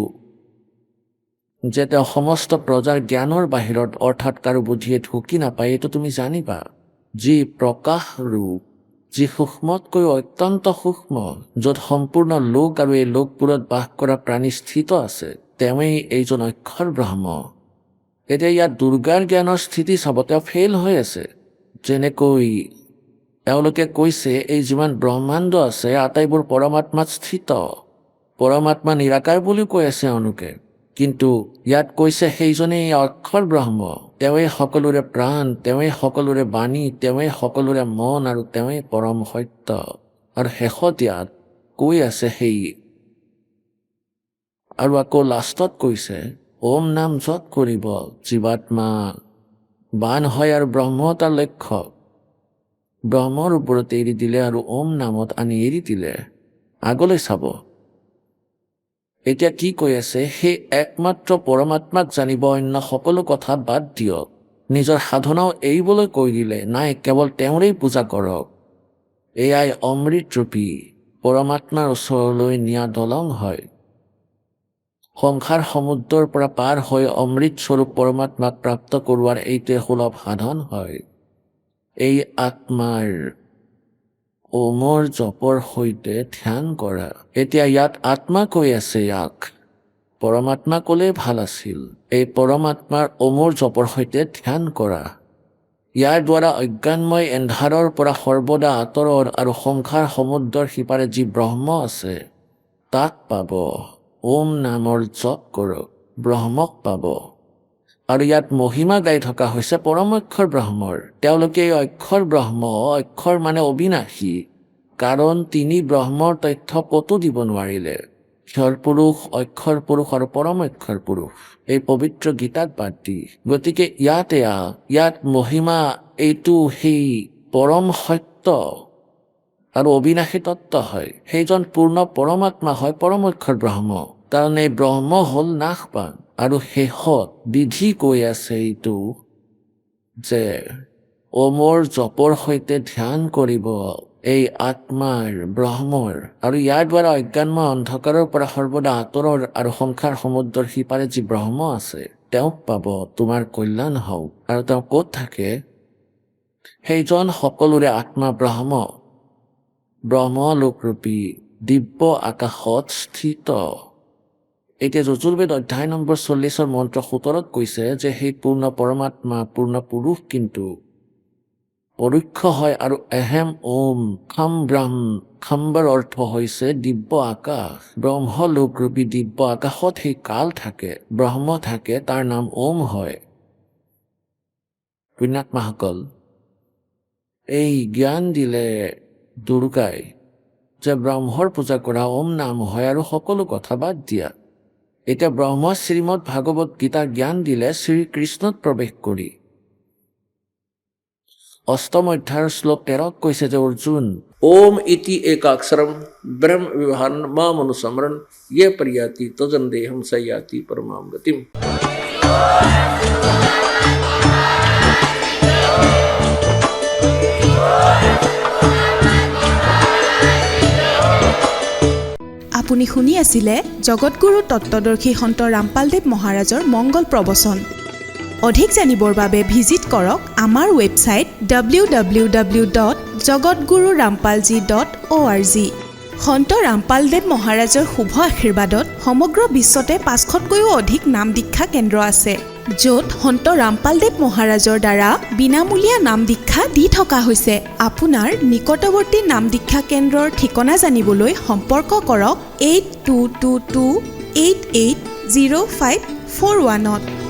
যে তেওঁ সমস্ত প্ৰজাৰ জ্ঞানৰ বাহিৰত, অৰ্থাৎ কাৰো বুদ্ধিয়ে ঢুকি নাপায়, এইটো তুমি জানিবা। যি প্ৰকাশ ৰূপ, যি সূক্ষ্মতকৈ অত্যন্ত সূক্ষ্ম, য'ত সম্পূৰ্ণ লোক আৰু এই লোকবোৰত বাস কৰা প্ৰাণী স্থিত আছে, তেওঁৱেই এইজন অক্ষৰ ব্ৰহ্ম। এতিয়া ইয়াত দুৰ্গাৰ জ্ঞানৰ স্থিতি চাব, তেওঁ ফেইল হৈ আছে। যেনেকৈ এওঁলোকে কৈছে এই যিমান ব্ৰহ্মাণ্ড আছে আটাইবোৰ পৰমাত্মাত স্থিত, পৰমাত্মা নিৰাকাৰ বুলিও কৈ আছে এওঁলোকে, কিন্তু ইয়াত কৈছে সেইজনেই অক্ষৰ ব্ৰহ্ম, তেওঁৱেই সকলোৰে প্ৰাণ, তেওঁৱেই সকলোৰে বাণী, তেওঁৱেই সকলোৰে মন, আৰু তেওঁৱেই পৰম সত্য। আৰু শেষত ইয়াত কৈ আছে সেই, আৰু আকৌ লাষ্টত কৈছে ওম নাম যত কৰিব জীৱাত্মা বাণ হয়, আৰু ব্ৰহ্ম তাৰ লক্ষ্য। ব্ৰহ্মৰ ওপৰত এৰি দিলে আৰু ওম নামত আনি এৰি দিলে। আগলৈ চাব এতিয়া কি কৈ আছে, সেই একমাত্ৰ পৰমাত্মাক জানিব, অন্য সকলো কথা বাদ দিয়ক। নিজৰ সাধনাও এৰিবলৈ কৈ দিলে, নাই কেৱল তেওঁৰেই পূজা কৰক। এয়াই অমৃতৰূপী পৰমাত্মাৰ ওচৰলৈ নিয়া দলং হয়। সংসাৰ সমুদ্ৰৰ পৰা পাৰ হৈ অমৃতস্বৰূপ পৰমাত্মাক প্ৰাপ্ত কৰোৱাৰ এইটোৱে সুলভ সাধন হয়। এই আত্মাৰ ওমৰ জপৰ সৈতে ধ্যান কৰা। এতিয়া ইয়াত আত্মা কৈ আছে, ইয়াক পৰমাত্মা ক'লে ভাল আছিল। এই পৰমাত্মাৰ ওমৰ জপৰ সৈতে ধ্যান কৰা। ইয়াৰ দ্বাৰা অজ্ঞানময় এন্ধাৰৰ পৰা সৰ্বদা আঁতৰৰ আৰু সংসাৰ সমুদ্ৰৰ সিপাৰে যি ব্ৰহ্ম আছে তাক পাব। ওম নামৰ জপ কৰক, ব্ৰহ্মক পাব। আৰু ইয়াত মহিমা গাই থকা হৈছে পৰম অক্ষৰ ব্ৰহ্মৰ। তেওঁলোকে এই অক্ষৰ ব্ৰহ্ম, অক্ষৰ মানে অবিনাশী, কাৰণ তিনি ব্ৰহ্মৰ তথ্য ক'তো দিব নোৱাৰিলে। ক্ষৰ পুৰুষ, অক্ষৰ পুৰুষ আৰু পৰম অক্ষৰ পুৰুষ এই পবিত্ৰ গীতাত বাদ দি, গতিকে ইয়াত মহিমা এইটো সেই পৰম সত্য আৰু অবিনাশী তত্ত্ব হয়। সেইজন পূৰ্ণ পৰমাত্মা হয়, পৰম অক্ষৰ ব্ৰহ্ম। কাৰণ এই ব্ৰহ্ম হ'ল নাশবান। আৰু শেষত বিধি কৈ আছে এইটো যে ওমৰ জপৰ সৈতে ধ্যান কৰিব এই আত্মাৰ ব্ৰহ্মৰ, আৰু ইয়াৰ দ্বাৰা অজ্ঞানময় অন্ধকাৰৰ পৰা সৰ্বদা আঁতৰৰ আৰু সংসাৰ সমুদ্ৰৰ সিপাৰে যি ব্ৰহ্ম আছে তেওঁক পাব, তোমাৰ কল্যাণ হওক। আৰু তেওঁ ক'ত থাকে? সেইজন সকলোৰে আত্মা ব্ৰহ্মলোকৰূপী দিব্য আকাশত স্থিত। এতিয়া যজুৰ্বেদ অধ্যায় নম্বৰ 40 মন্ত্ৰ 17 কৈছে যে সেই পূৰ্ণ পৰমাত্মা, পূৰ্ণ পুৰুষ কিন্তু পৰোক্ষ হয়। আৰু এহেম ওম খম ব্ৰহ্ম, খম্বৰ অৰ্থ হৈছে দিব্য আকাশ। ব্ৰহ্মলোকৰূপী দিব্য আকাশত সেই কাল থাকে, ব্ৰহ্ম থাকে, তাৰ নাম ওম হয়। পুণ্যাত্মাসকল, এই জ্ঞান দিলে দুৰ্গাই যে ব্ৰহ্মৰ পূজা কৰা ওম নাম হয় আৰু সকলো কথা বাদ দিয়া। এতিয়া ব্ৰহ্ম শ্ৰীমদ ভাগৱত গীতাৰ জ্ঞান দিলে শ্ৰীকৃষ্ণত প্ৰৱেশ কৰি। 8ম অধ্যায়ৰ শ্লোক 13 কৈছে যে অৰ্জুন, ओम इति एकाक्षरम ब्रह्म विवहारन मामनुस्मरण ये पर्याति तजन देहम सयाति परमाम गतिम। আপুনি শুনি আছিলে জগতগুৰু তত্ত্বদৰ্শী সন্ত ৰামপালদেৱ মহাৰাজৰ মংগল প্ৰবচন। অধিক জানিবৰ বাবে ভিজিট কৰক আমাৰ ৱেবছাইট www.jagatgururampalji.org। সন্ত ৰামপালদেৱ মহাৰাজৰ শুভ আশীৰ্বাদত সমগ্ৰ বিশ্বতে 500তকৈও অধিক নাম দীক্ষা কেন্দ্ৰ আছে, য'ত সন্ত ৰামপালদেৱ মহাৰাজৰ দ্বাৰা বিনামূলীয়া নাম দীক্ষা দি থকা হৈছে। আপোনাৰ নিকটৱৰ্তী নাম দীক্ষা কেন্দ্ৰৰ ঠিকনা জানিবলৈ সম্পৰ্ক কৰক 8222880541।